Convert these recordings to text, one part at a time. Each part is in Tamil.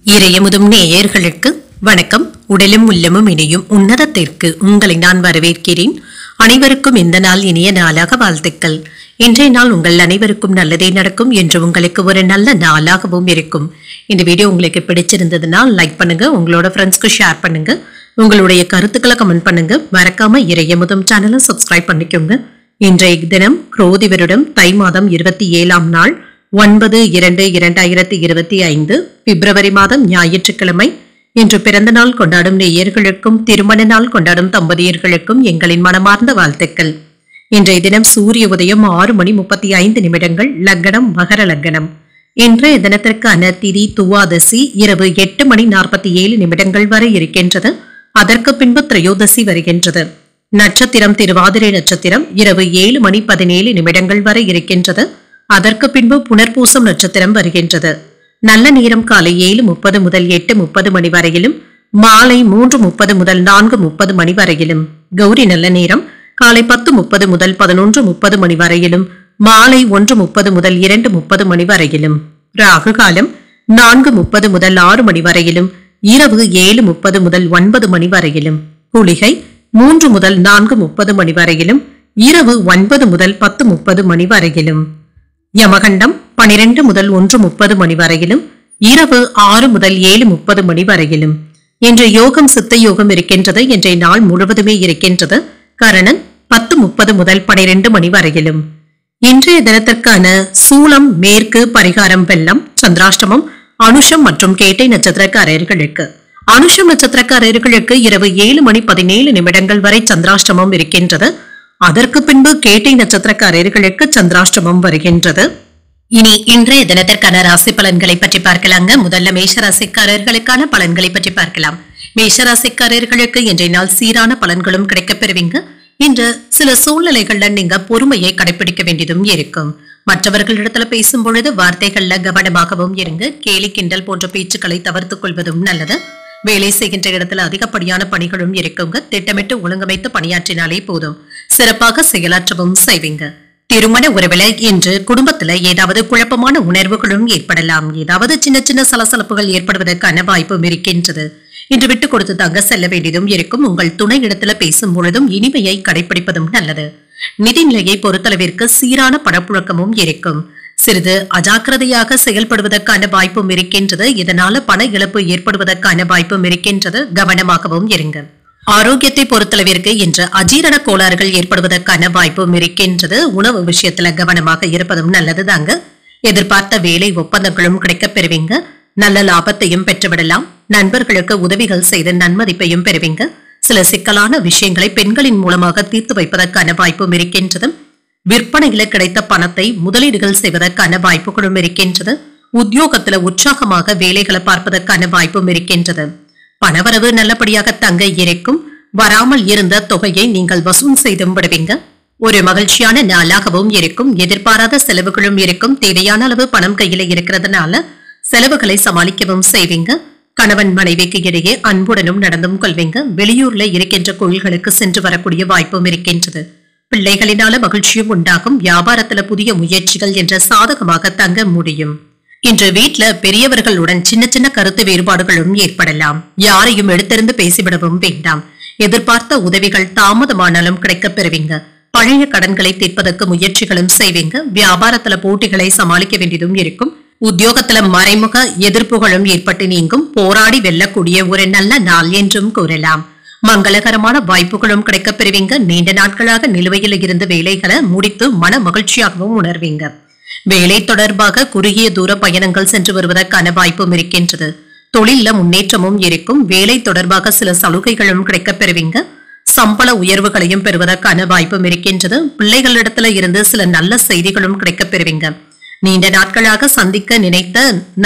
இறையமுதும் நேயர்களுக்கு வணக்கம். உடலும் உள்ளமும் இணையும் உன்னதத்திற்கு உங்களை நான் வரவேற்கிறேன். அனைவருக்கும் இந்த நாள் இனிய நாளாக வாழ்த்துக்கள். இன்றைய நாள் உங்கள் அனைவருக்கும் நல்லதே நடக்கும் என்று உங்களுக்கு ஒரு நல்ல நாளாகவும் இருக்கும். இந்த வீடியோ உங்களுக்கு பிடிச்சிருந்ததுன்னா லைக் பண்ணுங்க, உங்களோட ஃப்ரெண்ட்ஸ்க்கு ஷேர் பண்ணுங்க, உங்களுடைய கருத்துக்களை கமெண்ட் பண்ணுங்க. மறக்காம இறையமுதும் சேனலை சப்ஸ்கிரைப் பண்ணிக்கோங்க. இன்றைய தினம் குரோதி வருடம் தை மாதம் 27ஆம் நாள் 9/2/2025 பிப்ரவரி மாதம் ஞாயிற்றுக்கிழமை. இன்று பிறந்த நாள் கொண்டாடும் நேயர்களுக்கும் திருமண நாள் கொண்டாடும் தம்பதியர்களுக்கும் எங்களின் மனமார்ந்த வாழ்த்துக்கள். இன்றைய தினம் சூரிய உதயம் 6:35 லக்னம் மகர லக்னம். இன்றைய தினத்திற்கான திதி துவாதசி இரவு 8:47 வரை இருக்கின்றது. அதற்கு பின்பு திரையோதசி வருகின்றது. நட்சத்திரம் திருவாதிரை நட்சத்திரம் இரவு 7:17 வரை இருக்கின்றது. அதற்கு பின்பு புனர்பூசம் நட்சத்திரம் வருகின்றது. நல்ல நேரம் காலை 7:30 முதல் 8:30 மணி வரையிலும், மாலை 3:30 முதல் 4:30 மணி வரையிலும். கௌரி நல்ல நேரம் காலை 10:30 முதல் 11:30 மணி வரையிலும், மாலை 1:30 முதல் 2:30 மணி வரையிலும். ராகு காலம் 4:30 முதல் 6 மணி வரையிலும், இரவு 7:30 முதல் 9 மணி வரையிலும். குளிகை 3 முதல் 4:30 மணி வரையிலும், இரவு 9 முதல் 10:30 மணி வரையிலும். யமகண்டம் 12 முதல் 1:30 மணி வரையிலும், இரவு 6 முதல் 7:30 மணி வரையிலும். இன்று யோகம் சித்த யோகம் இருக்கின்றது. இன்றைய நாள் முழுவதுமே இருக்கின்றது. கரணன் 10:30 முதல் 12 மணி வரையிலும். இன்றைய தினத்திற்கான சூலம் மேற்கு, பரிகாரம் வெள்ளம், சந்திராஷ்டமம் அனுஷம் மற்றும் கேட்டை நட்சத்திரக்காரர்களுக்கு. அனுஷம் நட்சத்திரக்காரர்களுக்கு இரவு 7:17 வரை சந்திராஷ்டமம் இருக்கின்றது. அதற்கு பின்பு கேட்டை நட்சத்திரக்காரர்களுக்கு சந்திராஷ்டமம் வருகின்றது. இனி இன்றைய தினத்திற்கான ராசி பலன்களை பற்றி பார்க்கலாங்க. முதல்ல மேஷராசிக்காரர்களுக்கான பலன்களை பற்றி பார்க்கலாம். மேஷராசிக்காரர்களுக்கு இன்றைய நாள் சீரான பலன்களும் கிடைக்கப் பெறுவீங்க. இன்று சில சூழ்நிலைகள்ல நீங்க பொறுமையை கடைபிடிக்க வேண்டியதும் இருக்கும். மற்றவர்களிடத்துல பேசும் பொழுது வார்த்தைகள்ல கவனமாகவும் இருங்க. கேலி கிண்டல் போன்ற பேச்சுக்களை தவிர்த்துக் கொள்வதும் நல்லது. வேலை செய்கின்ற இடத்துல அதிகப்படியான பணிகளும் இருக்குங்க. திட்டமிட்டு ஒழுங்கமைத்து பணியாற்றினாலே போதும், சிறப்பாக செயலாற்றவும் செய்வீங்க. திருமண உறவுல இன்று குடும்பத்துல ஏதாவது குழப்பமான உணர்வுகளும் ஏற்படலாம். ஏதாவது சின்ன சின்ன சலசலப்புகள் ஏற்படுவதற்கான வாய்ப்பும் இருக்கின்றது. இன்று விட்டு கொடுத்து தாங்க செல்ல வேண்டியதும் இருக்கும். உங்கள் துணை இடத்துல பேசும் பொழுதும் இனிமையை கடைபிடிப்பதும் நல்லது. நிதிநிலையை பொறுத்தளவிற்கு சீரான பணப்புழக்கமும் இருக்கும். சிறிது அஜாக்கிரதையாக செயல்படுவதற்கான வாய்ப்பும் இருக்கின்றது. இதனால பண இழப்பு ஏற்படுவதற்கான வாய்ப்பும் இருக்கின்றது. கவனமாகவும் இருங்க. ஆரோக்கியத்தை பொறுத்தளவிற்கு இன்று அஜீரண கோளாறுகள் ஏற்படுவதற்கான வாய்ப்பும் இருக்கின்றது. உணவு விஷயத்துல கவனமாக இருப்பதும் நல்லது தாங்க. எதிர்பார்த்த வேலை ஒப்பந்தங்களும் கிடைக்கப் பெறுவீங்க. நல்ல லாபத்தையும் பெற்றுவிடலாம். நண்பர்களுக்கு உதவிகள் செய்து நன்மதிப்பையும் பெறுவீங்க. சில சிக்கலான விஷயங்களை பெண்களின் மூலமாக தீர்த்து வைப்பதற்கான வாய்ப்பும் இருக்கின்றது. விற்பனையில கிடைத்த பணத்தை முதலீடுகள் செய்வதற்கான வாய்ப்புகளும் இருக்கின்றது. உத்தியோகத்துல உற்சாகமாக வேலைகளை பார்ப்பதற்கான வாய்ப்பும் இருக்கின்றது. பணவரவு நல்லபடியாக தங்க இருக்கும். வராமல் இருந்த தொகையை நீங்கள் வசூல் செய்தும் விடுவீங்க. ஒரு மகிழ்ச்சியான நாளாகவும் இருக்கும். எதிர்பாராத செலவுகளும் இருக்கும். தேவையான அளவு பணம் கையில இருக்கிறதுனால செலவுகளை சமாளிக்கவும் செய்வீங்க. கணவன் மனைவிக்கு இடையே அன்புடனும் நடந்தும் கொள்வீங்க. வெளியூர்ல இருக்கின்ற கோயில்களுக்கு சென்று வரக்கூடிய வாய்ப்பும் இருக்கின்றது. பிள்ளைகளினால மகிழ்ச்சியும் உண்டாகும். வியாபாரத்துல புதிய முயற்சிகள் என்ற சாதகமாக தங்க முடியும். இன்று வீட்டுல பெரியவர்களுடன் சின்ன சின்ன கருத்து வேறுபாடுகளும் ஏற்படலாம். யாரையும் எடுத்திருந்து பேசிவிடவும் வேண்டாம். எதிர்பார்த்த உதவிகள் தாமதமானாலும் கிடைக்கப் பெறுவீங்க. பழைய கடன்களை தீர்ப்பதற்கு முயற்சிகளும் செய்வீங்க. வியாபாரத்துல போட்டிகளை சமாளிக்க வேண்டியதும் இருக்கும். உத்தியோகத்துல மறைமுக எதிர்ப்புகளும் ஏற்பட்டு நீங்கும். போராடி வெல்லக்கூடிய ஒரு நல்ல நாள் என்றும் கூறலாம். மங்களகரமான வாய்ப்புகளும் கிடைக்கப் பெறுவீங்க. நீண்ட நாட்களாக நிலுவையில் இருந்த வேலைகளை முடித்து மன மகிழ்ச்சியாகவும் உணர்வீங்க. வேலை தொடர்பாக குறுகிய தூர பயணங்கள் சென்று வருவதற்கான வாய்ப்பும் இருக்கின்றது. தொழில முன்னேற்றமும் இருக்கும். வேலை தொடர்பாக சில சலுகைகளும் கிடைக்கப் பெறுவீங்க. சம்பள உயர்வுகளையும் பெறுவதற்கான வாய்ப்பும் இருக்கின்றது. பிள்ளைகளிடத்துல இருந்து சில நல்ல செய்திகளும் கிடைக்கப் பெறுவீங்க. நீண்ட நாட்களாக சந்திக்க நினைத்த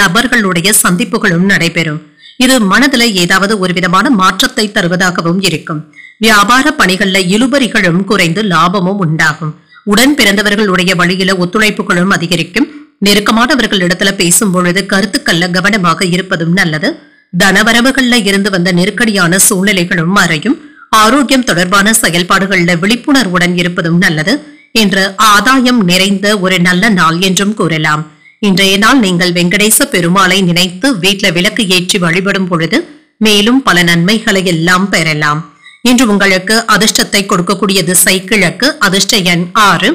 நபர்களுடைய சந்திப்புகளும் நடைபெறும். இது மனதுல ஏதாவது ஒரு விதமான மாற்றத்தை தருவதாகவும் இருக்கும். வியாபார பணிகள்ல இழுபறிகளும் குறைந்து லாபமும் உண்டாகும். உடன் பிறந்தவர்களுடைய வழியில ஒத்துழைப்புகளும் அதிகரிக்கும். நெருக்கமானவர்கள் இடத்துல பேசும் பொழுது கருத்துக்கள்ல கவனமாக இருப்பதும் நல்லது. தனவரவுகள்ல இருந்து வந்த நெருக்கடியான சூழ்நிலைகளும் மறையும். ஆரோக்கியம் தொடர்பான செயல்பாடுகள்ல விழிப்புணர்வுடன் இருப்பதும் நல்லது. என்ற ஆதாயம் நிறைந்த ஒரு நல்ல நாள் என்றும் கூறலாம். இன்றைய நாள் நீங்கள் வெங்கடேச பெருமாளை நினைத்து வீட்டில் விளக்கு ஏற்றி வழிபடும் பொழுது மேலும் பல நன்மைகளை எல்லாம் பெறலாம். இன்று உங்களுக்கு அதிர்ஷ்டத்தை கொடுக்கக்கூடிய திசை கிழக்கு, அதிர்ஷ்ட எண் 6,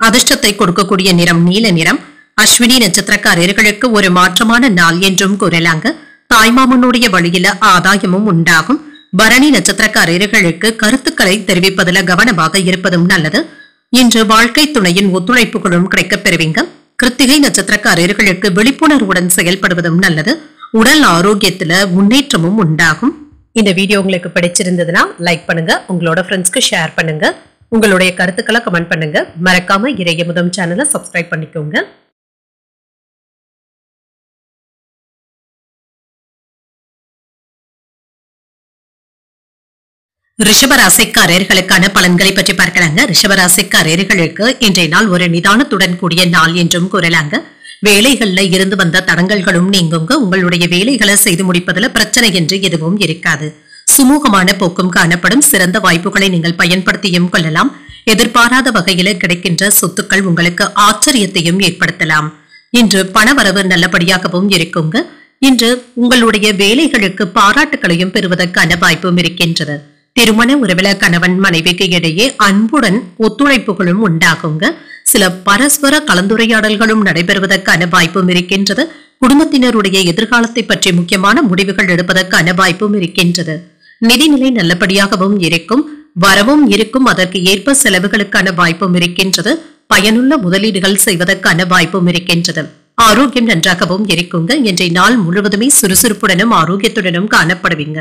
அதிர்ஷ்டத்தை கொடுக்கக்கூடிய நிறம் நீல நிறம். அஸ்வினி நட்சத்திரக்காரர்களுக்கு ஒரு மாற்றமான நாள் என்றும் கூறலாங்க. தாய்மாமனுடைய வழியில ஆதாயமும் உண்டாகும். பரணி நட்சத்திரக்காரர்களுக்கு கருத்துக்களை தெரிவிப்பதில் கவனமாக இருப்பதும் நல்லது. இன்று வாழ்க்கை துணையின் ஒத்துழைப்புகளும் கிடைக்கப் பெறுவீங்க. கிருத்திகை நட்சத்திரக்காரர்களுக்கு விழிப்புணர்வுடன் செயல்படுவதும் நல்லது. உடல் ஆரோக்கியத்துல முன்னேற்றமும் உண்டாகும். இந்த வீடியோ உங்களுக்கு பிடிச்சிருந்ததுன்னா லைக் பண்ணுங்க, உங்களோட ஃப்ரெண்ட்ஸ்க்கு ஷேர் பண்ணுங்க, உங்களுடைய கருத்துக்களை கமெண்ட் பண்ணுங்க. மறக்காம இறையமுதம் சேனலை சப்ஸ்கிரைப் பண்ணிக்கோங்க. ரிஷபராசிக்காரர்களுக்கான பலன்களை பற்றி பார்க்கலாங்க. ரிஷபராசிக்காரர்களுக்கு இன்றைய நாள் ஒரு நிதானத்துடன் கூடிய நாள் என்றும் கூறலாங்க. வேலைகள்ல இருந்து வந்த தடங்கல்களும் நீங்குங்க. உங்களுடைய வேலைகளை செய்து முடிப்பதில் பிரச்சனை என்று எதுவும் இருக்காது. சுமூகமான போக்கும் காணப்படும். சிறந்த வாய்ப்புகளை நீங்கள் பயன்படுத்தியும் கொள்ளலாம். எதிர்பாராத வகையில கிடைக்கின்ற சொத்துக்கள் உங்களுக்கு ஆச்சரியத்தையும் ஏற்படுத்தலாம். இன்று பணவரவு நல்லபடியாகவும் இருக்குங்க. இன்று உங்களுடைய வேலைகளுக்கு பாராட்டுகளையும் பெறுவதற்கான வாய்ப்பும் இருக்கின்றது. திருமண உறவில கணவன் மனைவிக்கு இடையே அன்புடன் ஒத்துழைப்புகளும் உண்டாகுங்க. சில பரஸ்பர கலந்துரையாடல்களும் நடைபெறுவதற்கான வாய்ப்பும் இருக்கின்றது. குடும்பத்தினருடைய எதிர்காலத்தை பற்றி முக்கியமான முடிவுகள் எடுப்பதற்கான வாய்ப்பும் இருக்கின்றது. நிதிநிலை நல்லபடியாகவும் இருக்கும். வரவும் இருக்கும். அதற்கு ஏற்ப செலவுகளுக்கான வாய்ப்பும் இருக்கின்றது. பயனுள்ள முதலீடுகள் செய்வதற்கான வாய்ப்பும் இருக்கின்றது. ஆரோக்கியம் நன்றாகவும் இருக்குங்க. இன்றைய நாள் முழுவதுமே சுறுசுறுப்புடனும் ஆரோக்கியத்துடனும் காணப்படுவீங்க.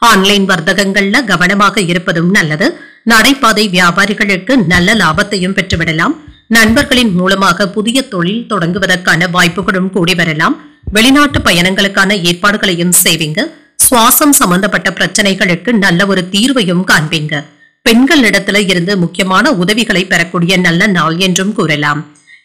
ஆன்லைன் வர்த்தகங்கள்ல கவனமாக இருப்பதும் நல்லது. நடைபாதை வியாபாரிகளுக்கு நல்ல லாபத்தையும் பெற்றுவிடலாம். நண்பர்களின் மூலமாக புதிய தொழில் தொடங்குவதற்கான வாய்ப்புகளும் கூடி வரலாம். வெளிநாட்டு பயணங்களுக்கான ஏற்பாடுகளையும் செய்வீங்க. சுவாசம் சம்பந்தப்பட்ட பிரச்சனைகளுக்கு நல்ல ஒரு தீர்வையும் காண்பீங்க. பெண்களிடத்துல இருந்து முக்கியமான உதவிகளை பெறக்கூடிய நல்ல நாள் என்றும் கூறலாம்.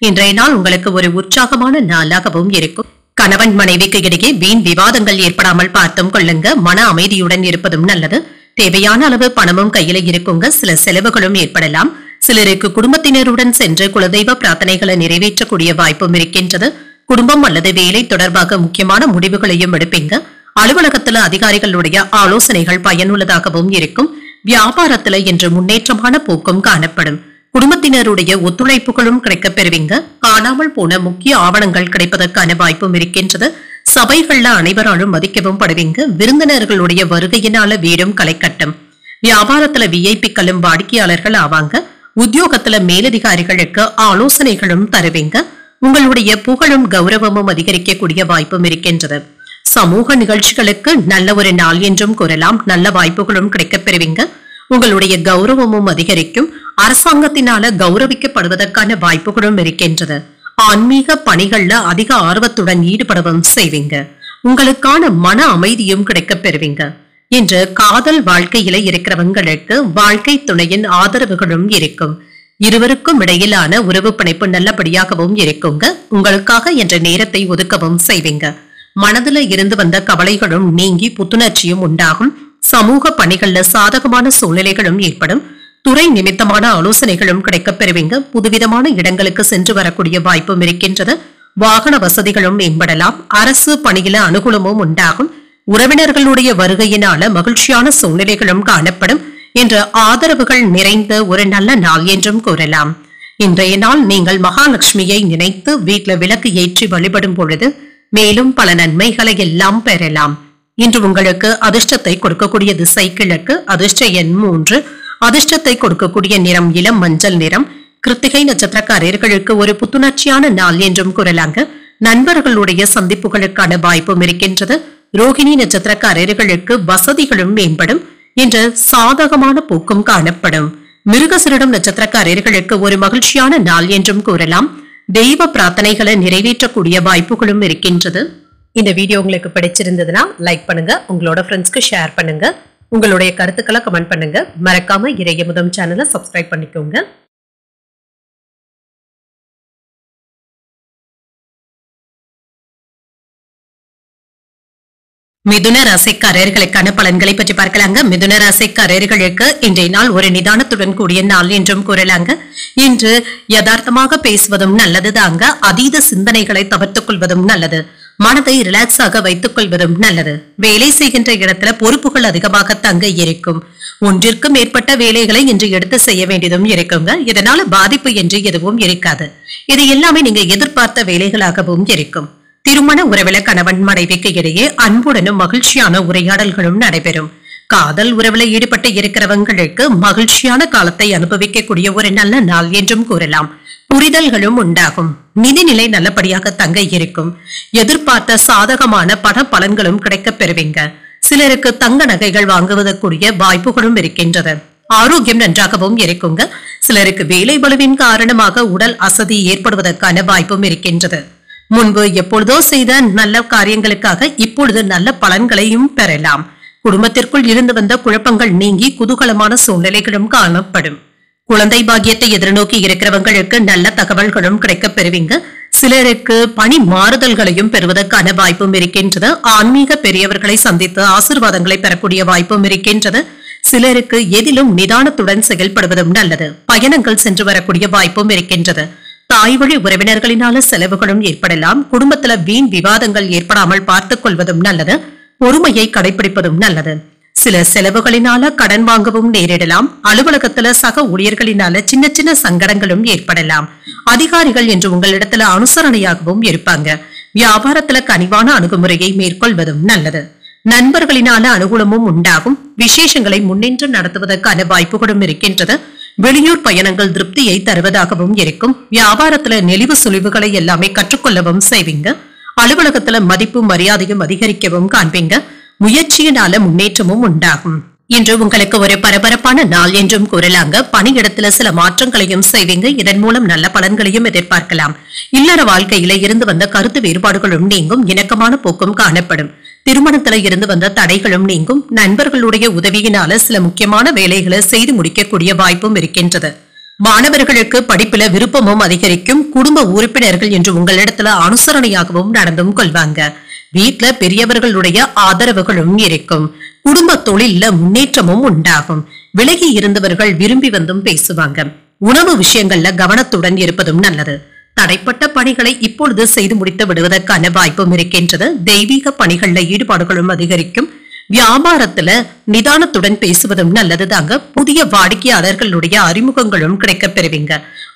இன்றைய நாள் உங்களுக்கு ஒரு உற்சாகமான நாளாகவும் இருக்கும். கணவன் மனைவிக்கு இடையே வீண் விவாதங்கள் ஏற்படாமல் பார்த்தும் கொள்ளுங்க. மன அமைதியுடன் இருப்பதும் நல்லது. தேவையான அளவு பணமும் கையில இருக்குங்க. சில செலவுகளும் ஏற்படலாம். சிலருக்கு குடும்பத்தினருடன் சென்று குலதெய்வ பிரார்த்தனைகளை நிறைவேற்றக்கூடிய வாய்ப்பும் இருக்கின்றது. குடும்பம் அல்லது வேலை தொடர்பாக முக்கியமான முடிவுகளையும் எடுப்பீங்க. அலுவலகத்துல அதிகாரிகளுடைய ஆலோசனைகள் பயனுள்ளதாகவும் இருக்கும். வியாபாரத்துல இன்று முன்னேற்றமான போக்கும் காணப்படும். குடும்பத்தினருடைய ஒத்துழைப்புகளும் கிடைக்கப் பெறுவீங்க. காணாமல் போன முக்கிய ஆவணங்கள் கிடைப்பதற்கான வாய்ப்பும் இருக்கின்றது. சபைகள்ல அனைவராலும் மதிக்கவும் படுவீங்க. விருந்தினர்களுடைய வருகையினால வீடும் களை கட்டும். வியாபாரத்துல விஐபிக்களும் வாடிக்கையாளர்கள் ஆவாங்க. உத்தியோகத்துல மேலதிகாரிகளுக்கு ஆலோசனைகளும் தருவீங்க. உங்களுடைய புகழும் கௌரவமும் அதிகரிக்கக்கூடிய வாய்ப்பும் இருக்கின்றது. சமூக நிகழ்ச்சிகளுக்கு நல்ல ஒரு நாள் என்றும் கூறலாம். நல்ல வாய்ப்புகளும் கிடைக்கப் பெறுவீங்க. உங்களுடைய கௌரவமும் அதிகரிக்கும். அரசாங்கத்தினால கௌரவிக்கப்படுவதற்கான வாய்ப்புகளும் இருக்கின்றது. ஆன்மீக பணிகள்ல அதிக ஆர்வத்துடன் ஈடுபடவும் செய்வீங்க. உங்களுக்கான மன அமைதியும் கிடைக்கப் பெறுவீங்க. இன்று காதல் வாழ்க்கையில இருக்கிறவங்களுக்கு வாழ்க்கை துணையின் ஆதரவுகளும் இருக்கும். இருவருக்கும் இடையிலான உறவு பிணைப்பு நல்லபடியாகவும் இருக்குங்க. உங்களுக்காக என்ற நேரத்தை ஒதுக்கவும் செய்வீங்க. மனதுல இருந்து வந்த கவலைகளும் நீங்கி புத்துணர்ச்சியும் உண்டாகும். சமூக பணிகள்ல சாதகமான சூழ்நிலைகளும் ஏற்படும். துறை நிமித்தமான ஆலோசனைகளும் கிடைக்கப் பெறுவீங்க. புதுவிதமான இடங்களுக்கு சென்று வரக்கூடிய வாய்ப்பும் இருக்கின்றது. வாகன வசதிகளும் மேம்படலாம். அரசு பணியில அனுகூலமும் உண்டாகும். உறவினர்களுடைய வருகையினால மகிழ்ச்சியான சூழ்நிலைகளும் காணப்படும். என்ற ஆதரவுகள் நிறைந்த ஒரு நல்ல நாள் என்றும் கூறலாம். இன்றைய நாள் நீங்கள் மகாலட்சுமியை நினைத்து வீட்டுல விளக்கு ஏற்றி வழிபடும் பொழுது மேலும் பல நன்மைகளை எல்லாம் பெறலாம். இன்று உங்களுக்கு அதிர்ஷ்டத்தை கொடுக்கக்கூடிய திசை கிழக்கு, அதிர்ஷ்ட எண் 3, அதிர்ஷ்டத்தை கொடுக்கக்கூடிய நிறம் இளம் மஞ்சள் நிறம். கிருத்திகை நட்சத்திரக்காரர்களுக்கு ஒரு புத்துணர்ச்சியான நாள் என்றும் கூறலாங்க. நண்பர்களுடைய சந்திப்புகளுக்கான வாய்ப்பும் இருக்கின்றது. ரோகிணி நட்சத்திரக்காரர்களுக்கு வசதிகளும் மேம்படும். இன்று சாதகமான போக்கும் காணப்படும். மிருகசிரிடம் நட்சத்திரக்காரர்களுக்கு ஒரு மகிழ்ச்சியான நாள் என்றும் கூறலாம். தெய்வ பிரார்த்தனைகளை நிறைவேற்றக்கூடிய வாய்ப்புகளும் இருக்கின்றது. இந்த வீடியோ உங்களுக்கு பிடிச்சிருந்ததுன்னா லைக் பண்ணுங்க, உங்களோட ஃப்ரெண்ட்ஸ்க்கு ஷேர் பண்ணுங்க, உங்களுடைய கருத்துக்களை கமெண்ட் பண்ணுங்க. மறக்காம இறையமுதம் சேனலை சப்ஸ்கிரைப் பண்ணிக்கோங்க. மிதுன ராசிக்காரர்களுக்கான பலன்களை பற்றி பார்க்கலாங்க. மிதுன ராசிக்காரர்களுக்கு இன்றைய நாள் ஒரு நிதானத்துடன் கூடிய நாள் என்றும் கூறலாங்க. இன்று யதார்த்தமாக பேசுவதும் நல்லதுதாங்க. அதீத சிந்தனைகளை தவிர்த்துக் கொள்வதும் நல்லது. மனதை ரிலாக்ஸாக வைத்துக் கொள்வதும் நல்லது. வேலை செய்கின்ற இடத்துல பொறுப்புகள் அதிகமாக தங்க இருக்கும். ஒன்றிற்கும் மேற்பட்ட வேலைகளை இன்று எடுத்து செய்ய வேண்டியதும் இருக்குங்க. இதனால பாதிப்பு என்று எதுவும் இருக்காது. இது எல்லாமே நீங்க எதிர்பார்த்த வேலைகளாகவும் இருக்கும். திருமண உறவில கணவன் மனைவிக்கு இடையே அன்புடனும் மகிழ்ச்சியான உரையாடல்களும் நடைபெறும். காதல் உறவுல ஈடுபட்டு இருக்கிறவங்களுக்கு மகிழ்ச்சியான காலத்தை அனுபவிக்கக்கூடிய ஒரு நல்ல நாள் என்றும் கூறலாம். புரிதல்களும் உண்டாகும். நிதிநிலை நல்லபடியாக தங்க இருக்கும். எதிர்பார்த்த சாதகமான பண பலன்களும் கிடைக்கப் பெறுவீங்க. சிலருக்கு தங்க நகைகள் வாங்குவதற்குரிய வாய்ப்புகளும் இருக்கின்றது. ஆரோக்கியம் நன்றாகவும் இருக்குங்க. சிலருக்கு வேலை பளுவின் காரணமாக உடல் அசதி ஏற்படுவதற்கான வாய்ப்பும் இருக்கின்றது. முன்பு எப்பொழுதோ செய்த நல்ல காரியங்களுக்காக இப்பொழுது நல்ல பலன்களையும் பெறலாம். குடும்பத்திற்குள் இருந்து வந்த குழப்பங்கள் நீங்கி குதூகலமான சூழ்நிலைகளும் காணப்படும். குழந்தை பாக்கியத்தை எதிர்நோக்கி இருக்கிறவங்களுக்கு நல்ல தகவல்களும் கிடைக்கப் பெறுவீங்க. சிலருக்கு பணி மாறுதல்களையும் பெறுவதற்கான வாய்ப்பும் இருக்கின்றது. ஆன்மீக பெரியவர்களை சந்தித்து ஆசீர்வாதங்களை பெறக்கூடிய வாய்ப்பும் இருக்கின்றது. சிலருக்கு எதிலும் நிதானத்துடன் செயல்படுவதும் நல்லது. பயணங்கள் சென்று வரக்கூடிய வாய்ப்பும் இருக்கின்றது. தாய் வழி உறவினர்களினால செலவுகளும் ஏற்படலாம். குடும்பத்துல வீண் விவாதங்கள் ஏற்படாமல் பார்த்துக் கொள்வதும் நல்லது. பொறுமையை கடைபிடிப்பதும் நல்லது. சில செலவுகளினால கடன் வாங்கவும் நேரிடலாம். அலுவலகத்துல சக ஊழியர்களினால சின்ன சின்ன சங்கடங்களும் ஏற்படலாம். அதிகாரிகள் என்று உங்களிடத்துல அனுசரணையாகவும் இருப்பாங்க. வியாபாரத்துல கனிவான அணுகுமுறையை மேற்கொள்வதும் நல்லது. நண்பர்களினால அனுகூலமும் உண்டாகும். விசேஷங்களை முன்னின்று நடத்துவதற்கான வாய்ப்புகளும் இருக்கின்றது. வெளியூர் பயணங்கள் திருப்தியை தருவதாகவும் இருக்கும். வியாபாரத்துல நெளிவு சுழிவுகளை எல்லாமே கற்றுக்கொள்ளவும் செய்வீங்க. அலுவலகத்துல மதிப்பு மரியாதையும் அதிகரிக்கவும் காண்பீங்க. முயற்சியினால முன்னேற்றமும் உண்டாகும். இன்று உங்களுக்கு ஒரு பரபரப்பான நாள் என்றும் கூறலாங்க. பணியிடத்துல சில மாற்றங்களையும் செய்வீங்க. இதன் மூலம் நல்ல பலன்களையும் எதிர்பார்க்கலாம். இல்லற வாழ்க்கையில இருந்து வந்த கருத்து வேறுபாடுகளும் நீங்கும். இணக்கமான போக்கும் காணப்படும். திருமணத்துல இருந்து வந்த தடைகளும் நீங்கும். நண்பர்களுடைய உதவியினால சில முக்கியமான வேலைகளை செய்து முடிக்கக்கூடிய வாய்ப்பும் இருக்கின்றது. மாணவர்களுக்கு படிப்புல விருப்பமும் அதிகரிக்கும். குடும்ப உறுப்பினர்கள் என்று உங்களிடத்துல அனுசரணையாகவும் நடந்தும் கொள்வாங்க. வீட்டுல பெரியவர்களுடைய ஆதரவுகளும் இருக்கும். குடும்ப தொழில்ல முன்னேற்றமும் உண்டாகும். விலகி இருந்தவர்கள் விரும்பி வந்தும் பேசுவாங்க. உணவு விஷயங்கள்ல கவனத்துடன் இருப்பதும் நல்லது. தடைப்பட்ட பணிகளை இப்பொழுது செய்து முடித்து விடுவதற்கான வாய்ப்பும் இருக்கின்றது. தெய்வீக பணிகள்ல ஈடுபாடுகளும் அதிகரிக்கும். வியாபாரத்துல நிதானத்துடன் பேசுவதும் நல்லதுதாங்க. புதிய வாடிக்கையாளர்களுடைய அறிமுகங்களும் கிடைக்கப் பெறுவீங்க.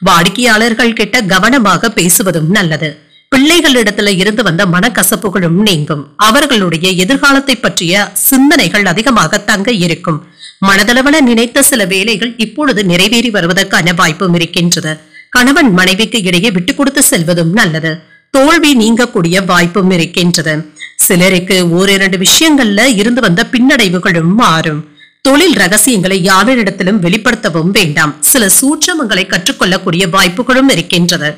வாடிக்கையாளர்கள் கிட்ட கவனமாக பேசுவதும் நல்லது. பிள்ளைகளிடத்துல இருந்து வந்த மனக்கசப்புகளும் நீங்கும். அவர்களுடைய எதிர்காலத்தை பற்றிய சிந்தனைகள் அதிகமாக தங்க இருக்கும். மனதளவன நினைத்த சில வேலைகள் இப்பொழுது நிறைவேறி வருவதற்கான வாய்ப்பும் இருக்கின்றது. கணவன் மனைவிக்கு இடையே விட்டு கொடுத்து செல்வதும் நல்லது. தோல்வி நீங்கக்கூடிய வாய்ப்பும் இருக்கின்றது. சிலருக்கு ஓரிரண்டு விஷயங்கள்ல இருந்து வந்த பின்னடைவுகளும் மாறும். தொழில் ரகசியங்களை யாரிடத்திலும் வெளிப்படுத்தவும் வேண்டாம். சில சூட்சமங்களை கற்றுக்கொள்ளக்கூடிய வாய்ப்புகளும் இருக்கின்றது.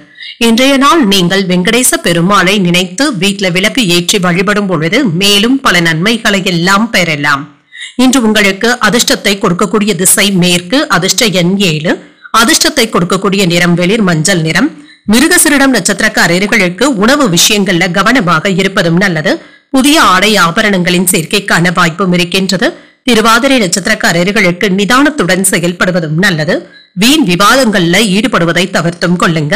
இன்றைய நாள் நீங்கள் வெங்கடேச பெருமாளை நினைத்து வீட்டுல விளக்கு ஏற்றி வழிபடும் பொழுது மேலும் பல நன்மைகளை எல்லாம் பெறலாம். இன்று உங்களுக்கு அதிர்ஷ்டத்தை கொடுக்கக்கூடிய திசை மேற்கு. அதிர்ஷ்ட எண் 7. அதிர்ஷ்டத்தை கொடுக்கக்கூடிய நிறம் வெளிர் மஞ்சள் நிறம். மிருகசிரிடம் நட்சத்திரக்காரர்களுக்கு உணவு விஷயங்கள்ல கவனமாக இருப்பதும் நல்லது. புதிய ஆடை ஆபரணங்களின் சேர்க்கைக்கான வாய்ப்பும் இருக்கின்றது. திருவாதிரை நட்சத்திரக்காரர்களுக்கு நிதானத்துடன் செயல்படுவதும் நல்லது. வீண் விவாதங்கள்ல ஈடுபடுவதை தவிர்த்தும் கொள்ளுங்க.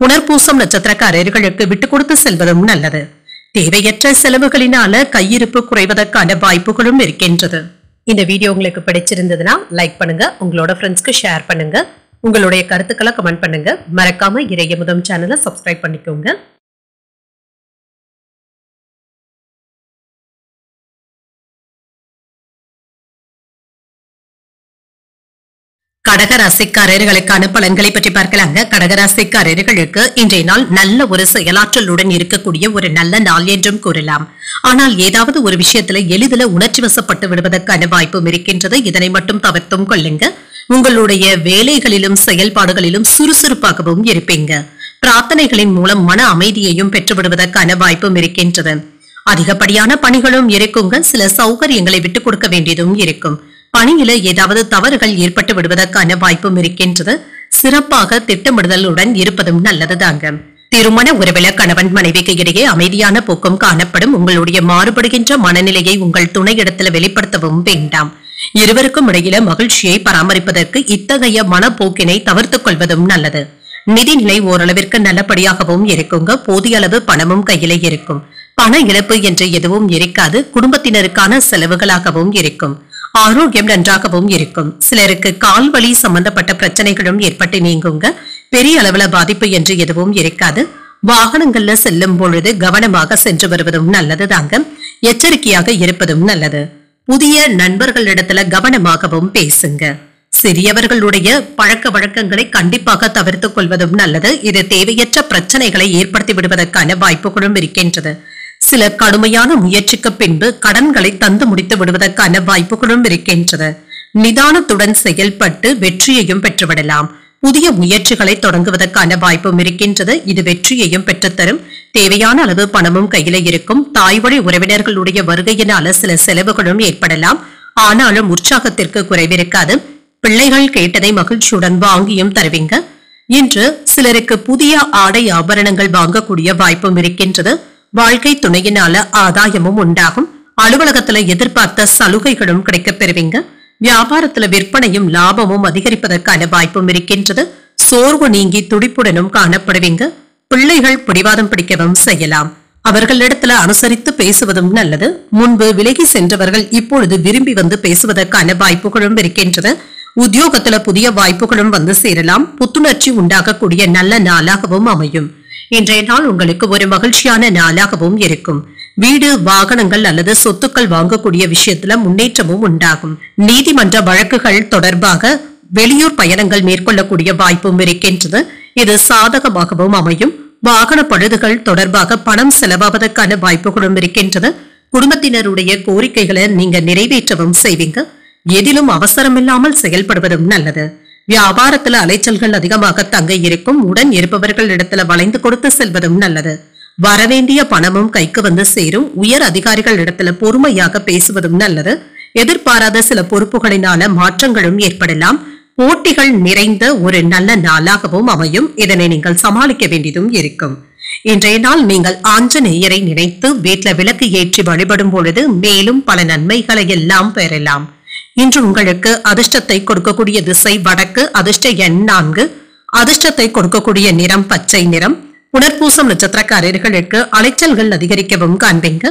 புனர்பூசம் நட்சத்திரக்காரர்களுக்கு விட்டுக் கொடுத்து செல்வதும் நல்லது. தேவையற்ற செலவுகளினால கையிருப்பு குறைவதற்கான வாய்ப்புகளும் இருக்கின்றது. இந்த வீடியோ உங்களுக்கு பிடிச்சிருந்ததுன்னா லைக் பண்ணுங்க. உங்களோட ஃப்ரெண்ட்ஸ்க்கு ஷேர் பண்ணுங்க. உங்களுடைய கருத்துக்களை கமெண்ட் பண்ணுங்க. மறக்காம இறையமுதம் சேனலை சப்ஸ்கிரைப் பண்ணிக்கோங்க. கடகராசிக்காரர்களுக்கான பலன்களை பற்றி பார்க்கலாங்க. கடகராசிக்காரர்களுக்கு இன்றைய நாள் நல்ல ஒரு செயலாற்றலுடன் இருக்கக்கூடிய ஒரு நல்ல நாள் என்றும் கூறலாம். ஆனால் ஏதாவது ஒரு விஷயத்துல எளிதில் உணர்ச்சி வசப்பட்டு விடுவதற்கான வாய்ப்பும் இருக்கின்றது. இதனை மட்டும் தவிர்த்தும் கொள்ளுங்க. உங்களுடைய வேலைகளிலும் செயல்பாடுகளிலும் சுறுசுறுப்பாகவும் இருப்பீங்க. பிரார்த்தனைகளின் மூலம் மன அமைதியையும் பெற்றுவிடுவதற்கான வாய்ப்பும் இருக்கின்றது. அதிகப்படியான பணிகளும் இருக்குங்க. சில சௌகரியங்களை விட்டுக் கொடுக்க வேண்டியதும் இருக்கும். பணியில ஏதாவது தவறுகள் ஏற்பட்டு விடுவதற்கான வாய்ப்பும் இருக்கின்றது. சிறப்பாக திட்டமிடுதலுடன் இருப்பதும் நல்லதுதாங்க. திருமண உறவில கணவன் மனைவிக்கு இடையே அமைதியான போக்கும் காணப்படும். உங்களுடைய மாறுபடுகின்ற மனநிலையை உங்கள் துணையிடத்தில் வெளிப்படுத்தவும் வேண்டாம். இருவருக்கும் இடையில மகிழ்ச்சியை பராமரிப்பதற்கு இத்தகைய மனப்போக்கினை தவிர்த்துக் கொள்வதும் நல்லது. நிதிநிலை ஓரளவிற்கு நல்லபடியாகவும் இருக்குங்க. போதிய அளவு பணமும் கையில இருக்கும். பண இழப்பு என்று எதுவும் இருக்காது. குடும்பத்தினருக்கான செலவுகளாகவும் இருக்கும். ஆரோக்கியம் நன்றாகவும் இருக்கும். சிலருக்கு கால்வலி சம்பந்தப்பட்ட பிரச்சனைகளும் ஏற்பட்டு நீங்குங்க. பெரிய அளவுல பாதிப்பு என்று எதுவும் இருக்காது. வாகனங்கள்ல செல்லும் பொழுது கவனமாக சென்று வருவதும் நல்லது தாங்க. எச்சரிக்கையாக இருப்பதும் நல்லது. புதிய நண்பர்களிடத்துல கவனமாகவும் பேசுங்க. சிறியவர்களுடைய பழக்க வழக்கங்களை கண்டிப்பாக தவிர்த்துக் கொள்வதும் நல்லது. இது தேவையற்ற பிரச்சனைகளை ஏற்படுத்தி விடுவதற்கான வாய்ப்புகளும் இருக்கின்றது. சில கடுமையான முயற்சிக்கு பின்பு கடன்களை தந்து முடித்து விடுவதற்கான வாய்ப்புகளும் இருக்கின்றது. நிதானத்துடன் செயல்பட்டு வெற்றியையும் பெற்றுவிடலாம். புதிய முயற்சிகளை தொடங்குவதற்கான வாய்ப்பும் இருக்கின்றது. இது வெற்றியையும் பெற்றுத்தரும். தேவையான அளவு பணமும் கையில இருக்கும். தாய்வழி உறவினர்களுடைய வருகையினால சில செலவுகளும் ஏற்படலாம். ஆனாலும் உற்சாகத்திற்கு குறைவிருக்காது. பிள்ளைகள் கேட்டதை மகிழ்ச்சியுடன் வாங்கியும் தருவீங்க. இன்று சிலருக்கு புதிய ஆடை ஆபரணங்கள் வாங்கக்கூடிய வாய்ப்பும் இருக்கின்றது. வாழ்க்கை துணையினால ஆதாயமும் உண்டாகும். அலுவலகத்துல எதிர்பார்த்த சலுகைகளும் கிடைக்கப் பெறுவீங்க. வியாபாரத்துல விற்பனையும் லாபமும் அதிகரிப்பதற்கான வாய்ப்பும் இருக்கின்றது. சோர்வு நீங்கி துடிப்புடனும் காணப்படுவீங்க. பிள்ளைகள் பிடிவாதம் பிடிக்கவும் செய்யலாம். அவர்களிடத்துல அனுசரித்து பேசுவதும் நல்லது. முன்பு விலகி சென்றவர்கள் இப்பொழுது விரும்பி வந்து பேசுவதற்கான வாய்ப்புகளும் இருக்கின்றது. உத்தியோகத்துல புதிய வாய்ப்புகளும் வந்து சேரலாம். புத்துணர்ச்சி உண்டாகக்கூடிய நல்ல நாளாகவும் அமையும். இன்றைய நாள் உங்களுக்கு ஒரு மகிழ்ச்சியான நாளாகவும் இருக்கும். வீடு, வாகனங்கள் அல்லது சொத்துக்கள் வாங்கக்கூடிய விஷயத்துல முன்னேற்றமும் உண்டாகும். நீதிமன்ற வழக்குகள் தொடர்பாக வெளியூர் பயணங்கள் மேற்கொள்ளக்கூடிய வாய்ப்பும் இருக்கின்றது. இது சாதகமாகவும் அமையும். வாகன பழுதுகள் தொடர்பாக பணம் செலவாவதற்கான வாய்ப்புகளும் இருக்கின்றது. குடும்பத்தினருடைய கோரிக்கைகளை நீங்க நிறைவேற்றவும் செய்வீங்க. எதிலும் அவசரமில்லாமல் செயல்படுவதும் நல்லது. வியாபாரத்துல அலைச்சல்கள் அதிகமாக தங்க இருக்கும். உடன் இருப்பவர்கள் இடத்துல வளைந்து கொடுத்து செல்வதும் நல்லது. வரவேண்டிய பணமும் கைக்கு வந்து சேரும். உயர் அதிகாரிகள் இடத்துல பொறுமையாக பேசுவதும் நல்லது. எதிர்பாராத சில பொறுப்புகளினால மாற்றங்களும் ஏற்படலாம். போட்டிகள் நிறைந்த ஒரு நல்ல நாளாகவும் அமையும். இதனை நீங்கள் சமாளிக்க வேண்டியதும் இருக்கும். இன்றைய நாள் நீங்கள் ஆஞ்சநேயரை நினைத்து வீட்டுல விளக்கு ஏற்றி வழிபடும் பொழுது மேலும் பல நன்மைகளை எல்லாம் பெறலாம். இன்று உங்களுக்கு அதிர்ஷ்டத்தை கொடுக்கக்கூடிய திசை வடக்கு. அதிர்ஷ்ட எண் 4. அதிர்ஷ்டத்தை கொடுக்கக்கூடிய நிறம் பச்சை நிறம். புனர்பூசம் நட்சத்திரக்காரர்களுக்கு அலைச்சல்கள் அதிகரிக்கவும் காண்பீங்க.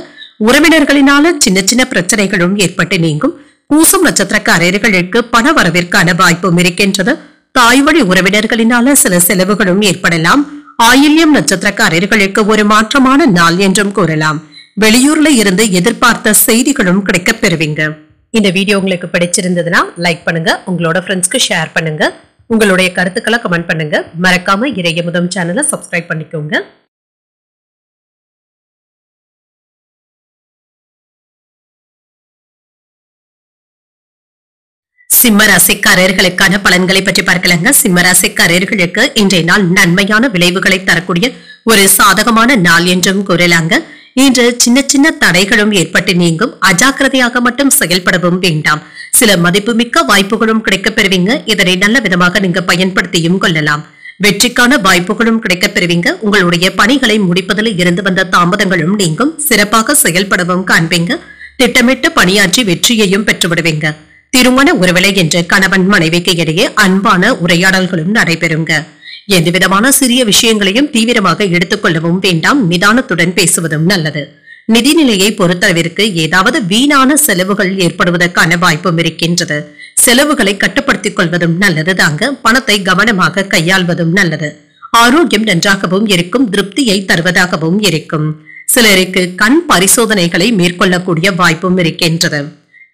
உறவினர்களினால சின்ன சின்ன பிரச்சனைகளும் ஏற்பட்டு நீங்கும். பூசம் நட்சத்திரக்காரர்களுக்கு பண வரவிற்கான வாய்ப்பும் இருக்கின்றது. தாய்வழி உறவினர்களினால சில செலவுகளும் ஏற்படலாம். ஆயில்யம் நட்சத்திரக்காரர்களுக்கு ஒரு மாற்றமான நாள் என்றும் கூறலாம். வெளியூர்ல இருந்து எதிர்பார்த்த செய்திகளும் கிடைக்கப் பெறுவீங்க. இந்த வீடியோ உங்களுக்கு பிடிச்சிருந்ததுன்னா லைக் பண்ணுங்க. உங்களோட ஃப்ரெண்ட்ஸ்க்கு ஷேர் பண்ணுங்க. உங்களுடைய கருத்துக்களை கமெண்ட் பண்ணுங்க. மறக்காம இறையமுதம் சேனலை சப்ஸ்கிரைப் பண்ணிக்கோங்க. சிம்மராசிக்காரர்களுக்கான பலன்களை பற்றி பார்க்கலாங்க. சிம்மராசிக்காரர்களுக்கு இன்றைய நாள் நன்மையான விளைவுகளை தரக்கூடிய ஒரு சாதகமான நாள் என்றும் கூறலாங்க. இன்று சின்ன சின்ன தடைகளும் ஏற்பட்டு நீங்கும். அஜாக்கிரதையாக மட்டும் செயல்படவும் வேண்டாம். சில மதிப்புமிக்க வாய்ப்புகளும் கிடைக்கப் பெறுவீங்க. இதனை நல்ல விதமாக நீங்க பயன்படுத்தியும் கொள்ளலாம். வெற்றிக்கான வாய்ப்புகளும் கிடைக்கப் பெறுவீங்க. உங்களுடைய பணிகளை முடிப்பதில் இருந்து வந்த தாமதங்களும் நீங்கும். சிறப்பாக செயல்படவும் காண்பீங்க. திட்டமிட்டு பணியாற்றி வெற்றியையும் பெற்றுவிடுவீங்க. திருமண உறவிலை என்று கணவன் மனைவிக்கு இடையே அன்பான உரையாடல்களும் நடைபெறுங்க. எந்தவிதமான சிறிய விஷயங்களையும் தீவிரமாக எடுத்துக்கொள்ளவும் வேண்டாம். நிதானத்துடன் பேசுவதும் நல்லது. நிதிநிலையை பொறுத்தளவிற்கு ஏதாவது வீணான செலவுகள் ஏற்படுவதற்கான வாய்ப்பும் இருக்கின்றது. செலவுகளை கட்டுப்படுத்திக் கொள்வதும் நல்லது தாங்க. பணத்தை கவனமாக கையாள்வதும் நல்லது. ஆரோக்கியம் நன்றாகவும் இருக்கும். திருப்தியை தருவதாகவும் இருக்கும். சிலருக்கு கண் பரிசோதனைகளை மேற்கொள்ளக்கூடிய வாய்ப்பும் இருக்கின்றது.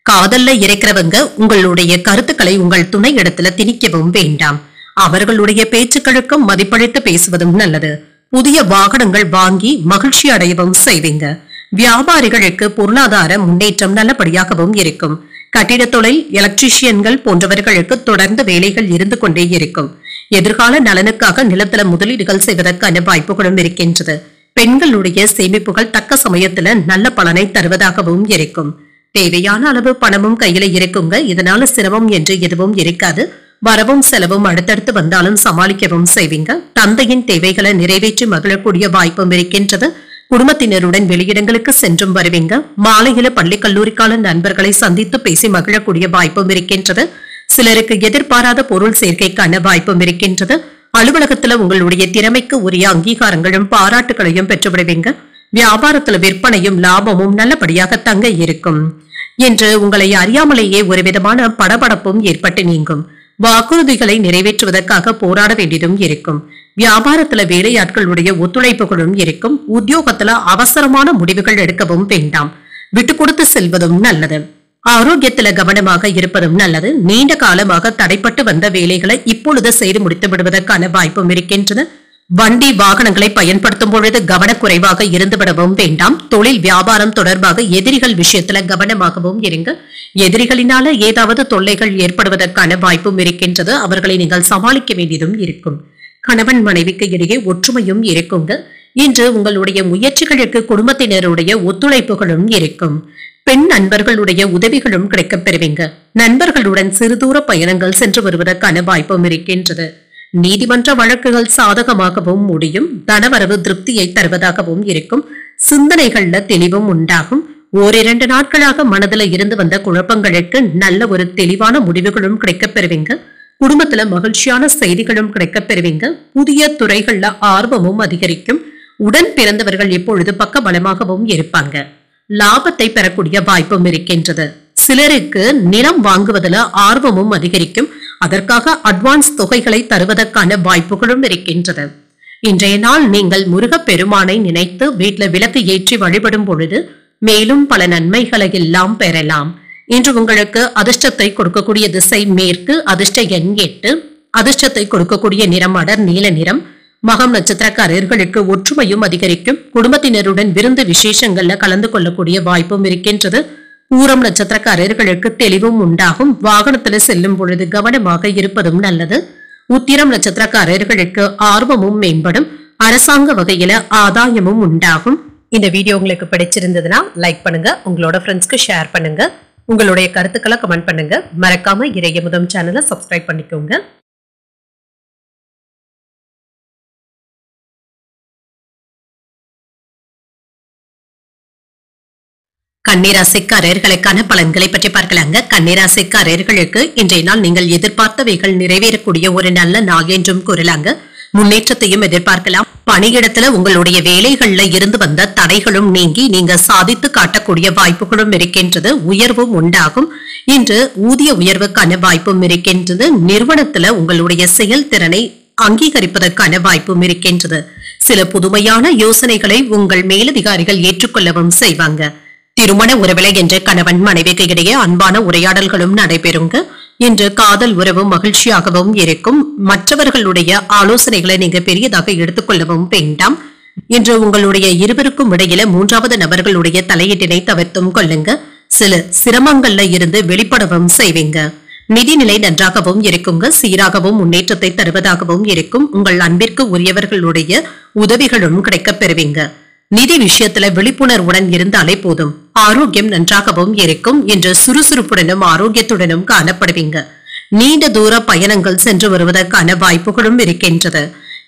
காதல்ல இருக்கிறவங்க உங்களுடைய கருத்துக்களை உங்கள் துணை இடத்துல திணிக்கவும் வேண்டாம். அவர்களுடைய பேச்சுக்களுக்கும் மதிப்பளித்து பேசுவதும் நல்லது. புதிய வாகனங்கள் வாங்கி மகிழ்ச்சி அடையவும் செய்வீங்க. வியாபாரிகளுக்கு பொருளாதார முன்னேற்றம் நல்லபடியாகவும் இருக்கும். கட்டிட தொழில், எலக்ட்ரீஷியன்கள் போன்றவர்களுக்கு தொடர்ந்து வேலைகள் இருந்து கொண்டே இருக்கும். எதிர்கால நலனுக்காக நிலத்தல முதலீடுகள் செய்வதற்கான வாய்ப்புகளும் இருக்கின்றது. பெண்களுடைய சேமிப்புகள் தக்க சமயத்துல நல்ல பலனை தருவதாகவும் இருக்கும். தேவையான அளவு பணமும் கையில இருக்குங்க. இதனால சிரமம் என்று எதுவும் இருக்காது. வரவும் செலவும் அடுத்தடுத்து வந்தாலும் சமாளிக்கவும் செய்வீங்க. தந்தையின் தேவைகளை நிறைவேற்றி மகிழக்கூடிய வாய்ப்பும் இருக்கின்றது. குடும்பத்தினருடன் வெளியிடங்களுக்கு சென்றும் வருவீங்க. மாலையில பள்ளி கல்லூரிக்கால நண்பர்களை சந்தித்து பேசி மகிழக்கூடிய வாய்ப்பும் இருக்கின்றது. சிலருக்கு எதிர்பாராத பொருள் சேர்க்கைக்கான வாய்ப்பும் இருக்கின்றது. அலுவலகத்துல உங்களுடைய திறமைக்கு உரிய அங்கீகாரங்களும் பாராட்டுகளையும் பெற்றுவிடுவீங்க. வியாபாரத்துல விற்பனையும் லாபமும் நல்லபடியாக தங்க இருக்கும். என்று உங்களை அறியாமலேயே ஒரு விதமான படபடப்பும் ஏற்பட்டு நீங்கும். வாக்குறுதிகளை நிறைவேற்றுவதற்காக போராட வேண்டியதும் இருக்கும். வியாபாரத்துல வேலையாட்களுடைய ஒத்துழைப்புகளும் இருக்கும். உத்தியோகத்துல அவசரமான முடிவுகள் எடுக்கவும் வேண்டாம். விட்டு கொடுத்து செல்வதும் நல்லது. ஆரோக்கியத்துல கவனமாக இருப்பதும் நல்லது. நீண்ட காலமாக தடைப்பட்டு வந்த வேலைகளை இப்பொழுது செய்து முடித்து விடுவதற்கான வாய்ப்பும் இருக்கின்றது. வண்டி வாகனங்களை பயன்படுத்தும் பொழுது கவனக்குறைவாக இருந்துவிடவும் வேண்டாம். தொழில் வியாபாரம் தொடர்பாக எதிரிகள் விஷயத்துல கவனமாகவும் இருங்க. எதிரிகளினால ஏதாவது தொல்லைகள் ஏற்படுவதற்கான வாய்ப்பும் இருக்கின்றது. அவர்களை நீங்கள் சமாளிக்க வேண்டியதும் இருக்கும். கணவன் மனைவிக்கு இடையே ஒற்றுமையும் இருக்குங்க. இன்று உங்களுடைய முயற்சிகளுக்கு குடும்பத்தினருடைய ஒத்துழைப்புகளும் இருக்கும். பெண் நண்பர்களுடைய உதவிகளும் கிடைக்கப் பெறுவீங்க. நண்பர்களுடன் சிறுதூர பயணங்கள் சென்று வருவதற்கான வாய்ப்பும் இருக்கின்றது. நீதிமன்ற வழக்குகள் சாதகமாகவும் முடியும். தனவரவு திருப்தியை தருவதாகவும் இருக்கும். சிந்தனைகள்ல தெளிவும் உண்டாகும். ஓரிரண்டு நாட்களாக மனதில் இருந்து வந்த குழப்பங்களுக்கு நல்ல ஒரு தெளிவான முடிவுகளும் கிடைக்கப் பெறுவீங்க. குடும்பத்துல மகிழ்ச்சியான செய்திகளும் கிடைக்கப் பெறுவீங்க. புதிய துறைகள்ல ஆர்வமும் அதிகரிக்கும். உடன் பிறந்தவர்கள் இப்பொழுது பக்க பலமாகவும் இருப்பாங்க. லாபத்தை பெறக்கூடிய வாய்ப்பும் இருக்கின்றது. சிலருக்கு நிலம் வாங்குவதில் ஆர்வமும் அதிகரிக்கும். அதற்காக அட்வான்ஸ் தொகைகளை தருவதற்கான வாய்ப்புகளும் இருக்கின்றது. இன்றைய நாள் நீங்கள் முருகப்பெருமானை நினைத்து வீட்டில் விளக்கு ஏற்றி வழிபடும் பொழுது மேலும் பல நன்மைகளை எல்லாம் பெறலாம். இன்று உங்களுக்கு அதிர்ஷ்டத்தை கொடுக்கக்கூடிய திசை மேற்கு. அதிர்ஷ்ட எண் 8. அதிர்ஷ்டத்தை கொடுக்கக்கூடிய நிறம் அடர் நீல நிறம். மகம் நட்சத்திரக்காரர்களுக்கு ஒற்றுமையும் அதிகரிக்கும். குடும்பத்தினருடன் விருந்து விசேஷங்கள்ல கலந்து கொள்ளக்கூடிய வாய்ப்பும் இருக்கின்றது. பூரம் நட்சத்திரக்காரர்களுக்கு தெளிவும் உண்டாகும். வாகனத்துல செல்லும் பொழுது கவனமாக இருப்பதும் நல்லது. உத்திரம் நட்சத்திரக்காரர்களுக்கு ஆர்வமும் மேம்படும். அரசாங்க வகையில ஆதாயமும் உண்டாகும். இந்த வீடியோ உங்களுக்கு பிடிச்சிருந்ததுன்னா லைக் பண்ணுங்க. உங்களோட ஃப்ரெண்ட்ஸ்க்கு ஷேர் பண்ணுங்க. உங்களுடைய கருத்துக்களை கமெண்ட் பண்ணுங்க. மறக்காம இறையமுதம் சேனலை சப்ஸ்கிரைப் பண்ணிக்கோங்க. கன்னிராசிக்காரர்களுக்கான பலன்களை பற்றி பார்க்கலாங்க. கன்னிராசிக்காரர்களுக்கு இன்றைய நாள் நீங்கள் எதிர்பார்த்தவைகள் நிறைவேறக்கூடிய ஒரு நல்ல நாள் என்றும் கூறலாங்க. முன்னேற்றத்தையும் எதிர்பார்க்கலாம். பணியிடத்துல உங்களுடைய வேலைகள்ல இருந்து வந்த தடைகளும் நீங்கி நீங்க சாதித்து காட்டக்கூடிய வாய்ப்புகளும் இருக்கின்றது. உயர்வும் உண்டாகும். இன்று ஊதிய உயர்வுக்கான வாய்ப்பும் இருக்கின்றது. நிறுவனத்துல உங்களுடைய செயல்திறனை அங்கீகரிப்பதற்கான வாய்ப்பும் இருக்கின்றது. சில புதுமையான யோசனைகளை உங்கள் மேலதிகாரிகள் ஏற்றுக்கொள்ளவும் செய்வாங்க. திருமண உறவிலை என்ற கணவன் மனைவிக்கு இடையே அன்பான உரையாடல்களும் நடைபெறுங்க. இன்று காதல் உறவு மகிழ்ச்சியாகவும் இருக்கும். மற்றவர்களுடைய ஆலோசனைகளை நீங்க பெரியதாக எடுத்துக்கொள்ளவும் வேண்டாம். இன்று உங்களுடைய இருவருக்கும் இடையில மூன்றாவது நபர்களுடைய தலையீட்டினை தவிர்த்தும் கொள்ளுங்க. சில சிரமங்கள்ல இருந்து வெளிப்படவும் செய்வீங்க. நிதிநிலை நன்றாகவும் இருக்குங்க. சீராகவும் முன்னேற்றத்தை தருவதாகவும் இருக்கும். உங்கள் அன்பிற்கு உரியவர்களுடைய உதவிகளும் கிடைக்கப் பெறுவீங்க. நிதி விஷயத்துல விழிப்புணர்வுடன் இருந்தாலே போதும். ஆரோக்கியம் நன்றாகவும் இருக்கும். என்று சுறுசுறுப்புடனும் ஆரோக்கியத்துடனும் காணப்படுவீங்க. நீண்ட தூர பயணங்கள் சென்று வருவதற்கான வாய்ப்புகளும் இருக்கின்றது.